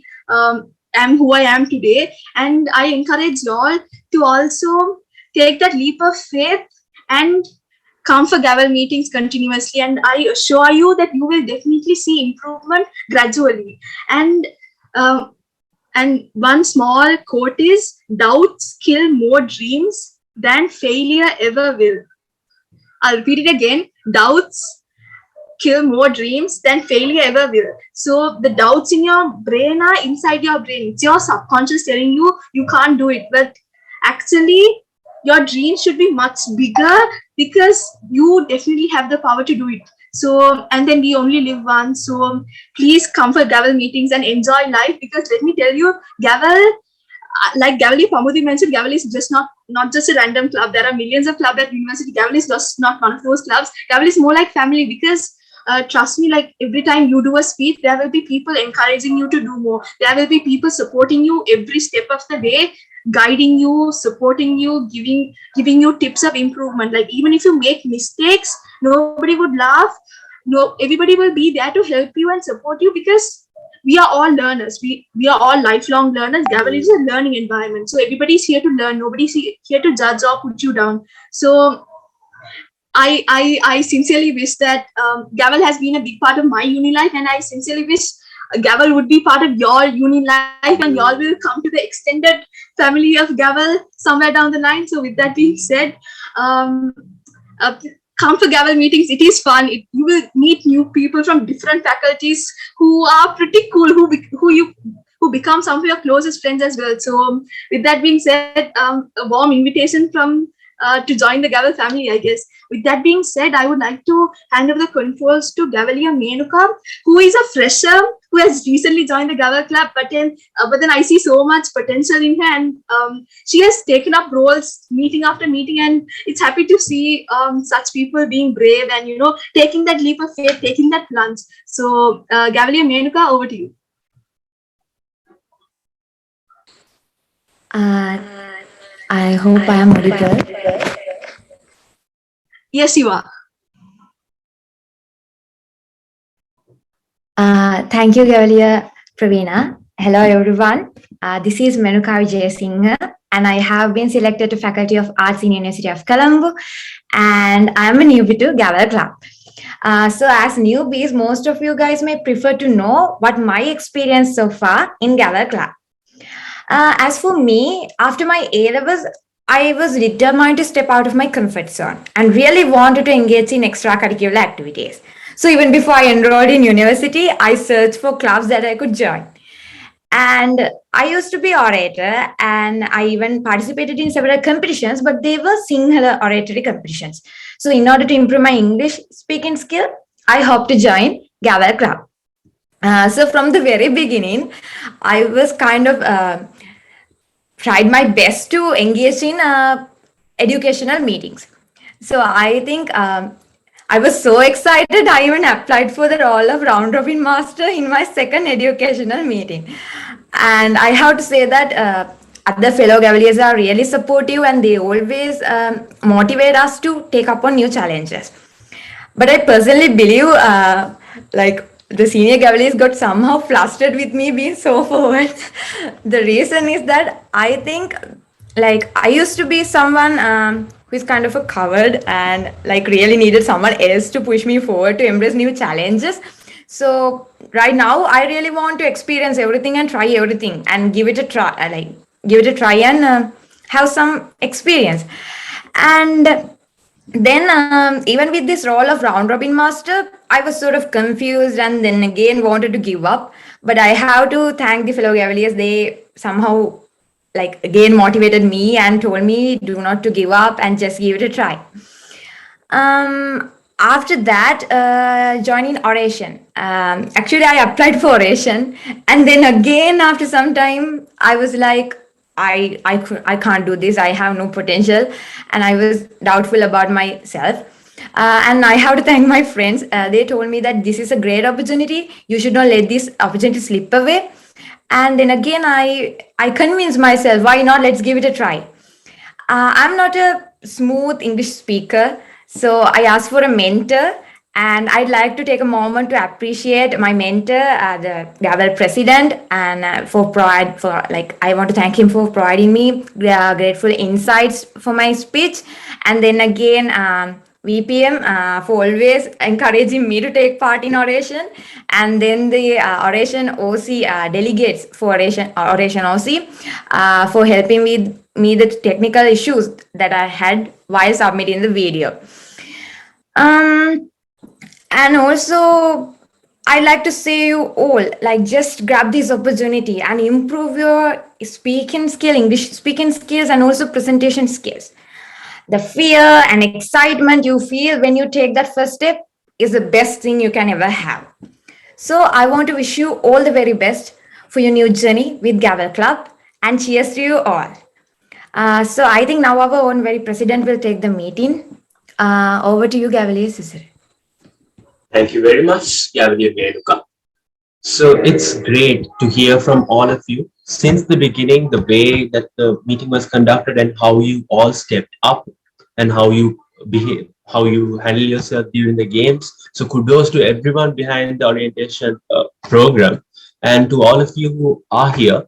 Speaker 7: am who I am today. And I encourage you all to also take that leap of faith and come for Gavel meetings continuously, and I assure you that you will definitely see improvement gradually. And one small quote is, doubts kill more dreams than failure ever will. I'll repeat it again. Doubts kill more dreams than failure ever will. So the doubts in your brain are inside your brain. It's your subconscious telling you you can't do it. But actually, your dreams should be much bigger, because you definitely have the power to do it. So, and then we only live once. So please come for Gavel meetings and enjoy life, because let me tell you, Gavel, like Gavel Pamudi mentioned, Gavel is just not just a random club. There are millions of clubs at university. Gavel is just not one of those clubs. Gavel is more like family, because trust me, like every time you do a speech, there will be people encouraging you to do more. There will be people supporting you every step of the way, guiding you, supporting you, giving you tips of improvement. Like even if you make mistakes, nobody would laugh. No, everybody will be there to help you and support you, because we are all learners. We are all lifelong learners. Gavel is a learning environment. So everybody's here to learn. Nobody's here to judge or put you down. So I sincerely wish that Gavel has been a big part of my uni life, and I sincerely wish Gavel would be part of your uni life, and y'all will come to the extended family of Gavel somewhere down the line. So with that being said, come to Gavel meetings. It is fun. You will meet new people from different faculties who are pretty cool, who become some of your closest friends as well. So with that being said, a warm invitation from to join the Gavel family, I guess. With that being said, I would like to hand over the controls to Gavelia Menuka, who is a fresher who has recently joined the Gavel Club, but then I see so much potential in her, and she has taken up roles meeting after meeting, and it's happy to see such people being brave and taking that leap of faith, taking that plunge. So Gavelia Menuka, over to you.
Speaker 4: I hope I am audible.
Speaker 7: Yes, you are.
Speaker 4: Thank you, Gavelia Pravina. Hello, everyone. This is Menuka Vijayasinghe, and I have been selected to Faculty of Arts in University of Colombo, and I am a newbie to Gavel Club. So as newbies, most of you guys may prefer to know what my experience so far in Gavel Club. As for me, after my A-levels, I was determined to step out of my comfort zone and really wanted to engage in extracurricular activities. So even before I enrolled in university, I searched for clubs that I could join. And I used to be orator, and I even participated in several competitions, but they were singular oratory competitions. So in order to improve my English speaking skill, I hoped to join Gavel Club. So from the very beginning, I was kind of tried my best to engage in educational meetings. So I think I was so excited, I even applied for the role of round robin master in my second educational meeting. And I have to say that other fellow Gaveliers are really supportive, and they always motivate us to take up on new challenges. But I personally believe the senior Gaveliers got somehow flustered with me being so forward. The reason is that I think I used to be someone who is kind of a coward and really needed someone else to push me forward to embrace new challenges. So right now I really want to experience everything and try everything and give it a try, and have some experience. And then even with this role of round robin master, I was sort of confused and then again wanted to give up. But I have to thank the fellow Gaveliers. They somehow again motivated me and told me do not to give up and just give it a try. After that, joining oration. Actually, I applied for oration, and then again after some time, I was like, I can't do this. I have no potential, and I was doubtful about myself. And I have to thank my friends. They told me that this is a great opportunity. You should not let this opportunity slip away. And then again, I convinced myself, why not? Let's give it a try. I'm not a smooth English speaker, so I asked for a mentor, and I'd like to take a moment to appreciate my mentor, the Gavel president, and I want to thank him for providing me grateful insights for my speech, and then again VPM for always encouraging me to take part in oration, and then the oration OC delegates for oration OC for helping with me the technical issues that I had while submitting the video. And also, I'd like to say you all, just grab this opportunity and improve your speaking skill, English speaking skills, and also presentation skills. The fear and excitement you feel when you take that first step is the best thing you can ever have. So I want to wish you all the very best for your new journey with Gavel Club, and cheers to you all. So I think now our own very president will take the meeting. Over to you, Gavelier Cicero.
Speaker 1: Thank you very much, Gavelia Menuka. So it's great to hear from all of you since the beginning, the way that the meeting was conducted and how you all stepped up and how you behave, how you handle yourself during the games. So kudos to everyone behind the orientation program, and to all of you who are here.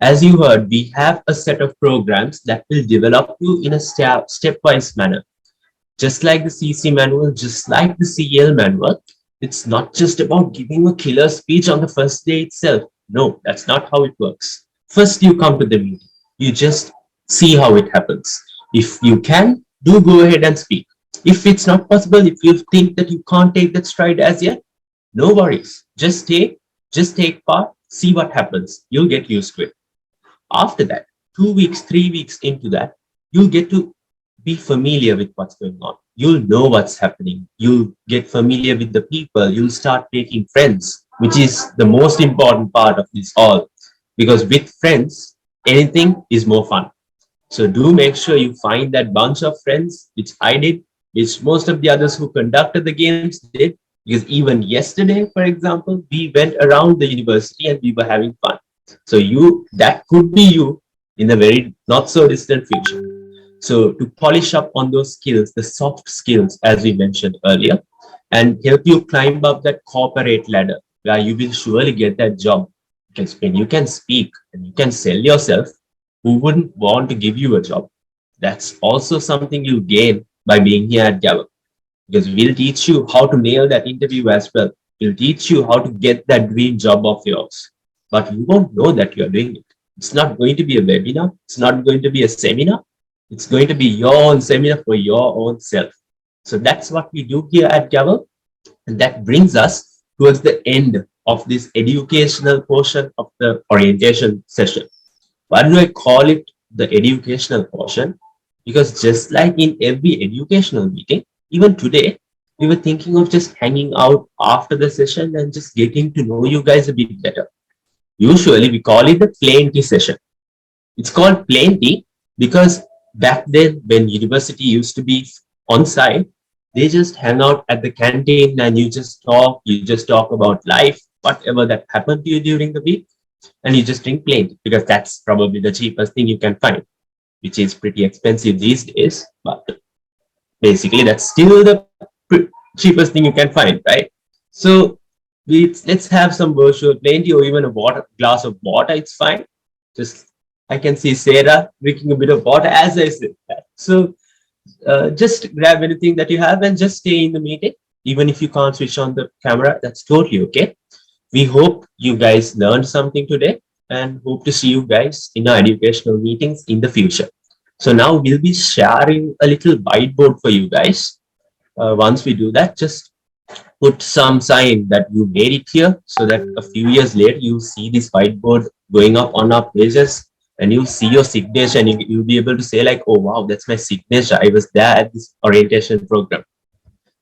Speaker 1: As you heard, we have a set of programs that will develop you in a stepwise manner. Just like the CC manual, just like the CL manual, it's not just about giving a killer speech on the first day itself. No, that's not how it works. First, you come to the meeting. You just see how it happens. If you can, do go ahead and speak. If it's not possible, if you think that you can't take that stride as yet, no worries. Just take part, see what happens. You'll get used to it. After that, 2 weeks, 3 weeks into that, you'll get to be familiar with what's going on. You'll know what's happening. You'll get familiar with the people. You'll start making friends, which is the most important part of this all. Because with friends, anything is more fun. So do make sure you find that bunch of friends, which I did, which most of the others who conducted the games did. Because even yesterday, for example, we went around the university and we were having fun. So that could be you in the very not so distant future. So to polish up on those skills, the soft skills, as we mentioned earlier, and help you climb up that corporate ladder where you will surely get that job. Because when you can speak and you can sell yourself, who wouldn't want to give you a job? That's also something you gain by being here at Gavel. Because we'll teach you how to nail that interview as well. We'll teach you how to get that dream job of yours. But you won't know that you're doing it. It's not going to be a webinar. It's not going to be a seminar. It's going to be your own seminar for your own self. So that's what we do here at Gavel. And that brings us towards the end of this educational portion of the orientation session. Why do I call it the educational portion? Because just like in every educational meeting, even today, we were thinking of just hanging out after the session and just getting to know you guys a bit better. Usually, we call it the plain tea session. It's called plain tea because back then, when university used to be on site, they just hang out at the canteen and you just talk about life, whatever that happened to you during the week, and you just drink plain tea because that's probably the cheapest thing you can find, which is pretty expensive these days, but basically that's still the cheapest thing you can find, right? So let's have some virtual plain tea or even a glass of water. It's fine. Just I can see Sarah drinking a bit of water as I said that. So just grab anything that you have and just stay in the meeting. Even if you can't switch on the camera, that's totally okay. We hope you guys learned something today and hope to see you guys in our educational meetings in the future. So now we'll be sharing a little whiteboard for you guys. Once we do that, just put some sign that you made it here so that a few years later you'll see this whiteboard going up on our pages and you'll see your signature and you'll be able to say like, oh wow, that's my signature. I was there at this orientation program.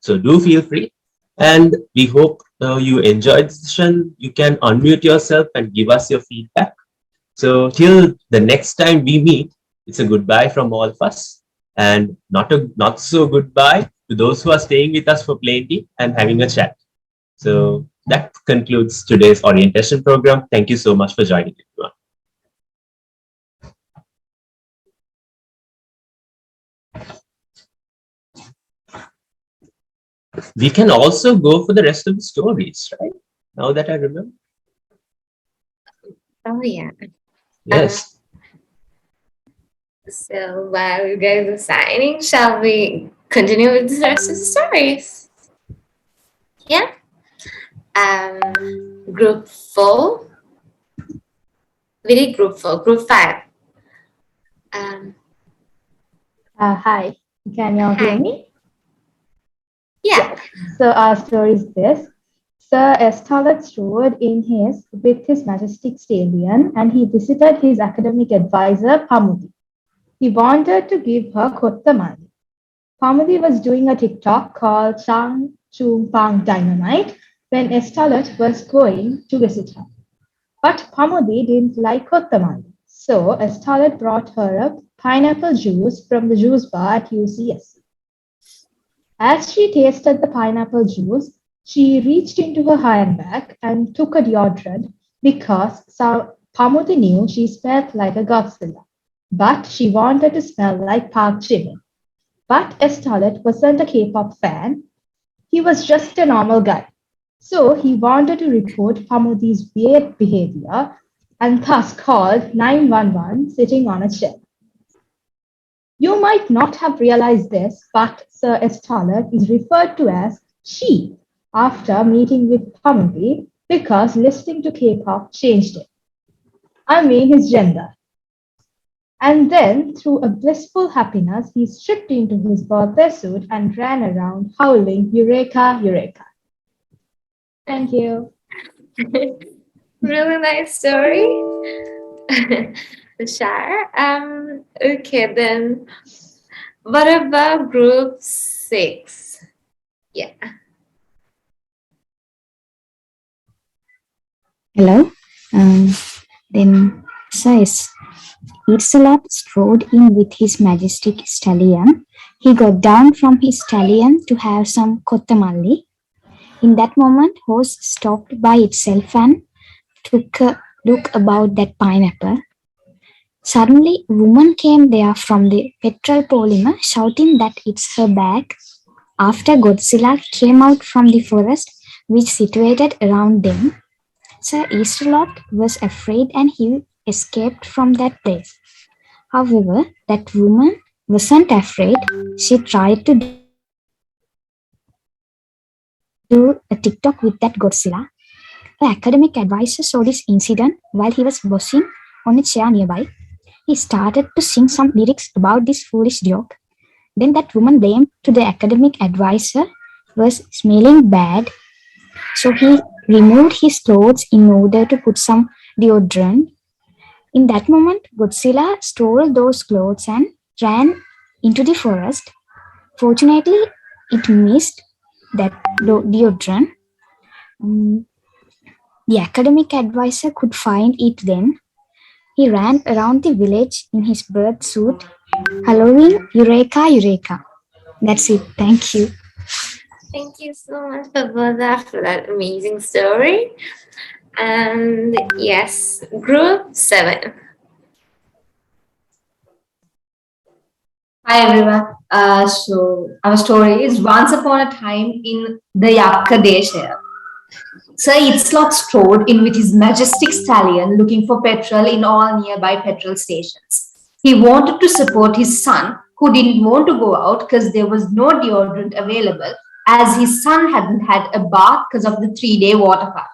Speaker 1: So do feel free. And we hope you enjoyed the session. You can unmute yourself and give us your feedback. So till the next time we meet, it's a goodbye from all of us, and not so goodbye to those who are staying with us for plenty and having a chat. So that concludes today's orientation program. Thank you so much for joining, everyone. We can also go for the rest of the stories, right? Now that I remember.
Speaker 18: Oh, yeah.
Speaker 1: Yes.
Speaker 18: So while you guys are signing, shall we continue with the rest of the stories? Yeah. Group 4. We did group 4. Group 5.
Speaker 4: Hi, can you all hear me?
Speaker 18: Yeah.
Speaker 4: So our story is this. Sir Estollet rode with his majestic stallion and he visited his academic advisor, Pamudi. He wanted to give her Kottamali. Pamudi was doing a TikTok called Chang Chung Pang Dynamite when Estollet was going to visit her. But Pamudi didn't like Kottamali, so Estollet brought her a pineapple juice from the juice bar at UCS. As she tasted the pineapple juice, she reached into her handbag and took a deodorant because Pamudi knew she smelled like a Godzilla, but she wanted to smell like Park Jimin. But Estollet wasn't a K-pop fan. He was just a normal guy. So he wanted to report Pamudi's weird behavior and thus called 911 sitting on a chair. You might not have realized this, but Sir Estollet is referred to as she after meeting with Pamudi because listening to K-pop changed it. I mean his gender.
Speaker 5: And then, through a blissful happiness, he stripped into his birthday suit and ran around howling, Eureka, Eureka. Thank you.
Speaker 18: Really nice story. Share. Okay, then what about group 6? Yeah.
Speaker 8: Hello. Then says, Eatsalot strode in with his majestic stallion. He got down from his stallion to have some kottamalli. In that moment, horse stopped by itself and took a look about that pineapple. Suddenly, a woman came there from the petrol polymer, shouting that it's her bag. After Godzilla came out from the forest, which situated around them, Sir Easterlot was afraid and he escaped from that place. However, that woman wasn't afraid. She tried to do a TikTok with that Godzilla. The academic advisor saw this incident while he was bossing on a chair nearby. He started to sing some lyrics about this foolish joke. Then that woman blamed to the academic advisor was smelling bad, so he removed his clothes in order to put some deodorant. In that moment, Godzilla stole those clothes and ran into the forest. Fortunately, it missed that deodorant. The academic advisor could find it then. He ran around the village in his bird suit, halloween, Eureka, Eureka. That's it. Thank you.
Speaker 18: Thank you so much, Pagoda, for that amazing story. And yes, group 7.
Speaker 17: Hi everyone. So our story is once upon a time in the Yakka Desha. Sir Itzlot strode in with his majestic stallion looking for petrol in all nearby petrol stations. He wanted to support his son, who didn't want to go out because there was no deodorant available, as his son hadn't had a bath because of the 3-day water cut.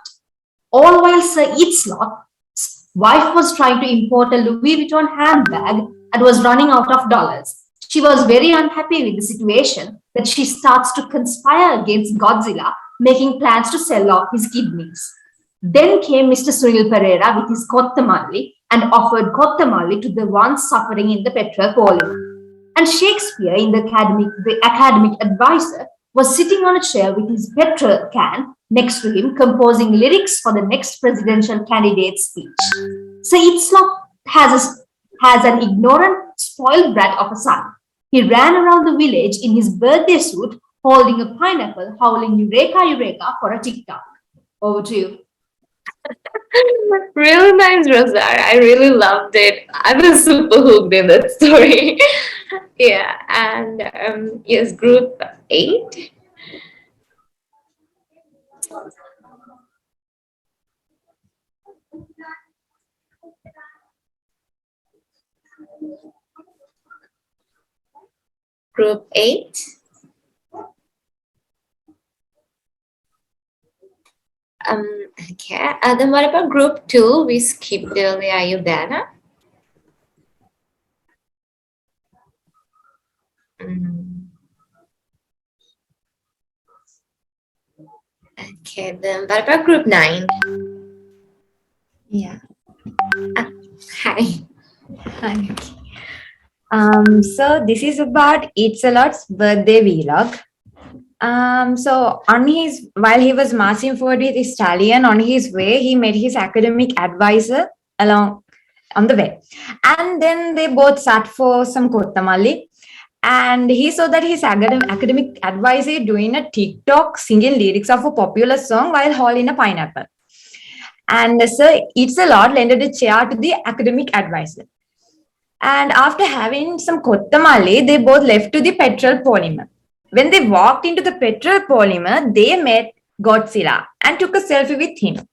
Speaker 17: All while Sir Itzlot's wife was trying to import a Louis Vuitton handbag and was running out of dollars. She was very unhappy with the situation that she starts to conspire against Godzilla, making plans to sell off his kidneys. Then came Mr. Sunil Pereira with his Kottamalli and offered Kottamalli to the ones suffering in the petrol polymer. And Shakespeare, in the academic advisor, was sitting on a chair with his petrol can next to him, composing lyrics for the next presidential candidate's speech. So Itzlot has an ignorant, spoiled brat of a son. He ran around the village in his birthday suit, holding a pineapple, howling Eureka, Eureka for a TikTok. Over to you.
Speaker 18: Really nice, Rosar. I really loved it. I was super hooked in that story. Yeah, and yes, group 8. Group 8. Okay. Then what about group 2? We skipped earlier. Are you there now? Okay. Then what about group 9?
Speaker 4: Yeah.
Speaker 18: Hi.
Speaker 4: Hi. So this is about Eatsalot's birthday vlog. So while he was marching forward with his stallion on his way, he met his academic advisor along on the way. And then they both sat for some kottamalli. And he saw that his academic advisor doing a TikTok singing lyrics of a popular song while holding a pineapple. And Sir Eatsalot lended a chair to the academic advisor. And after having some kottamalli, they both left to the petrol polymer. When they walked into the petrol polymer, they met Godzilla and took a selfie with him.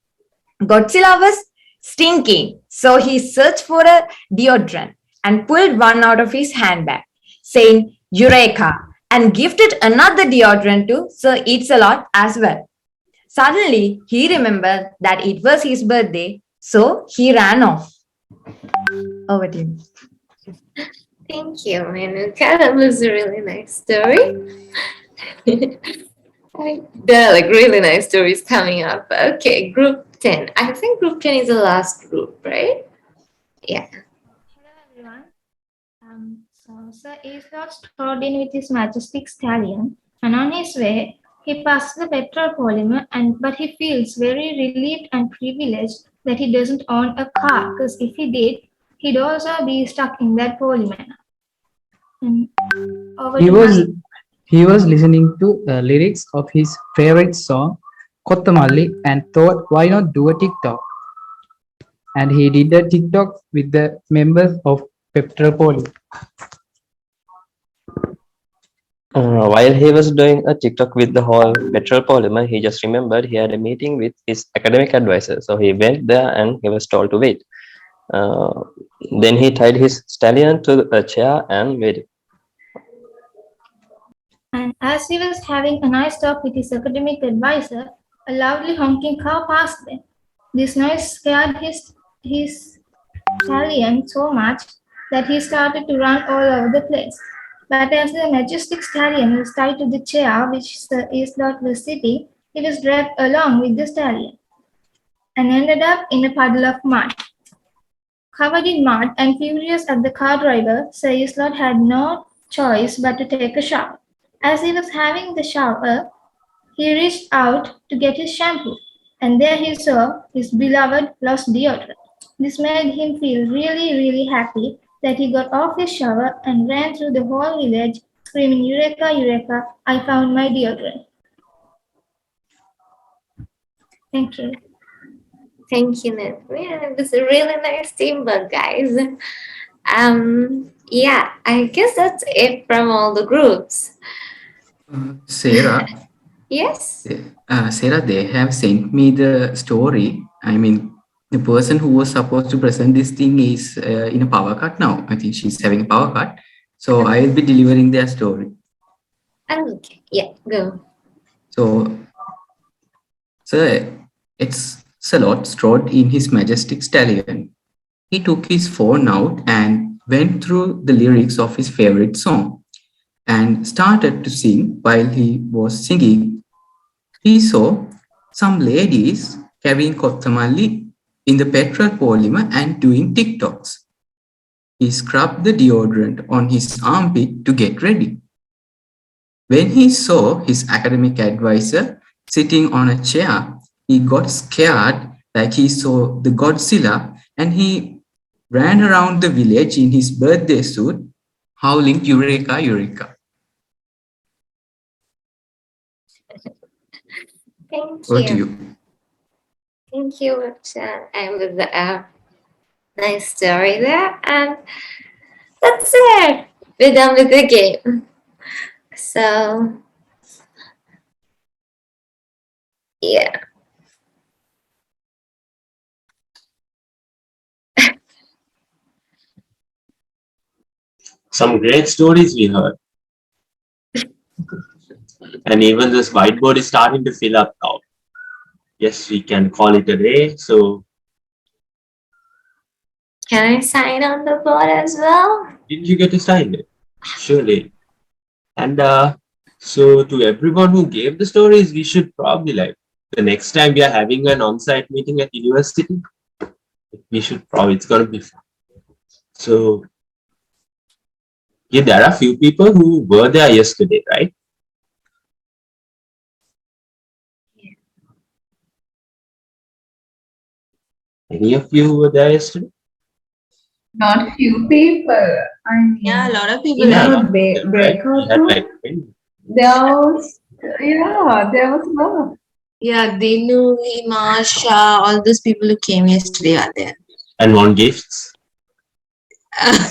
Speaker 4: Godzilla was stinking, so he searched for a deodorant and pulled one out of his handbag, saying Eureka, and gifted another deodorant to Sir Eatsalot as well. Suddenly, he remembered that it was his birthday, so he ran off. Over to you.
Speaker 18: Thank you, Menuka. That was a really nice story. There are like really nice stories coming up. Okay, group 10. I think group 10 is the last group, right? Yeah.
Speaker 4: Hello everyone. Sir is not strode in with his majestic stallion, and on his way, he passes the petrol polymer, but he feels very relieved and privileged that he doesn't own a car, because if he did, he'd also be stuck in that polymer. And over
Speaker 9: He
Speaker 4: to
Speaker 9: was
Speaker 4: Mike.
Speaker 9: he was listening to lyrics of his favorite song Kottamalli and thought, why not do a TikTok? And he did a TikTok with the members of Petropoli.
Speaker 13: While he was doing a TikTok with the whole petrol polymer, he just remembered he had a meeting with his academic advisor. So he went there and he was told to wait. Then he tied his stallion to a chair and waited.
Speaker 4: And as he was having a nice talk with his academic advisor, a loudly honking car passed them. This noise scared his stallion so much that he started to run all over the place. But as the majestic stallion was tied to the chair which Sir Islot was sitting, he was dragged along with the stallion and ended up in a puddle of mud. Covered in mud and furious at the car driver, Sir Islot had no choice but to take a shower. As he was having the shower, he reached out to get his shampoo, and there he saw his beloved lost deodorant. This made him feel really, really happy that he got off his shower and ran through the whole village screaming, Eureka, Eureka, I found my deodorant. Thank you.
Speaker 18: Thank you, Nancy. It was a really nice teamwork, guys. Yeah, I guess that's it from all the groups.
Speaker 19: Sarah,
Speaker 18: Yes.
Speaker 19: Sarah, they have sent me the story. I mean, the person who was supposed to present this thing is in a power cut now. I think she's having a power cut. So I will be delivering their story.
Speaker 18: Okay, yeah, go.
Speaker 19: So, Sir Salot strode in his majestic stallion. He took his phone out and went through the lyrics of his favorite song and started to sing. While he was singing, he saw some ladies carrying Kottamalli in the petrol polymer and doing TikToks. He scrubbed the deodorant on his armpit to get ready. When he saw his academic advisor sitting on a chair, he got scared like he saw the Godzilla, and he ran around the village in his birthday suit, howling Eureka, Eureka.
Speaker 18: Thank
Speaker 19: Over to
Speaker 18: you.
Speaker 19: you.
Speaker 18: Thank you, Rakshan. And with the nice story there. And that's it. We're done with the game. So, yeah.
Speaker 1: Some great stories we heard. And even this whiteboard is starting to fill up now. Yes, we can call it a day. So,
Speaker 18: Can I sign on the board as well?
Speaker 1: didn't you get to sign it? Surely. And so, to everyone who gave the stories, we should probably like the next time we are having an on-site meeting at university, we should probably, it's going to be fun. So, yeah, there are a few people who were there yesterday, right? Any of you were there yesterday?
Speaker 6: Not few people. I mean,
Speaker 10: Yeah, a lot of people.
Speaker 6: in
Speaker 1: Yeah,
Speaker 6: our
Speaker 1: lot of people, right?
Speaker 6: breakout
Speaker 1: We had
Speaker 6: room,
Speaker 1: like
Speaker 6: there was a lot.
Speaker 10: Yeah, Dinu, Marsha, all those people who came yesterday are there.
Speaker 1: and won gifts.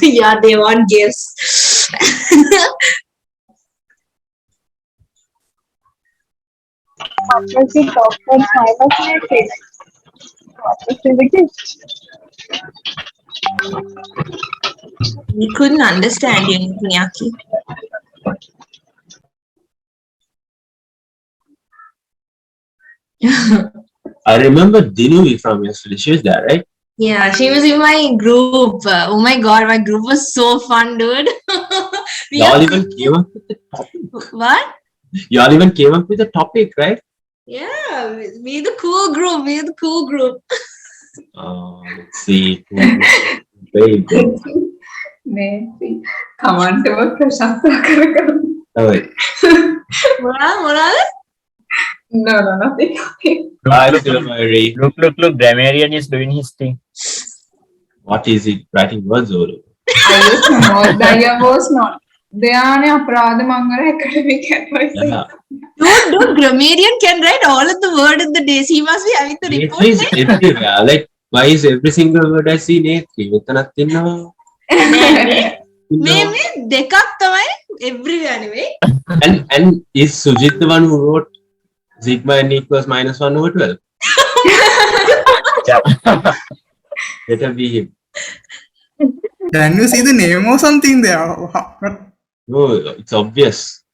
Speaker 10: Yeah, they want gifts.
Speaker 23: What was the top five of my favorite? What was the gift?
Speaker 10: We couldn't understand you, Miyaki.
Speaker 1: I remember Dinui from yesterday. She was there, right?
Speaker 10: Yeah, she was in my group. Oh my god, my group was so fun, dude. We
Speaker 1: Y'all
Speaker 10: are-
Speaker 1: even came up with the topic.
Speaker 10: What?
Speaker 1: Y'all even came up with a topic, right?
Speaker 10: Yeah, we the cool group. We the cool group.
Speaker 1: Let's see. Very good.
Speaker 6: Maybe. Come on, do it. Prashant.
Speaker 1: Alright.
Speaker 10: Moral?
Speaker 6: No, nothing.
Speaker 15: Look, grammarian is doing his thing.
Speaker 1: What is it? Writing words or?
Speaker 6: There was not. They are academic advice.
Speaker 1: Yeah.
Speaker 10: Dude, grammarian can write all of the word in the days. He must be having the report.
Speaker 1: Is everywhere. Like, why is every single word I see Nathan?
Speaker 10: Maybe dekak tamai everywhere anyway.
Speaker 1: And is Sujit the one who wrote sigma n equals -1/12? Better be him.
Speaker 2: Can you see the name or something there?
Speaker 1: No, it's obvious.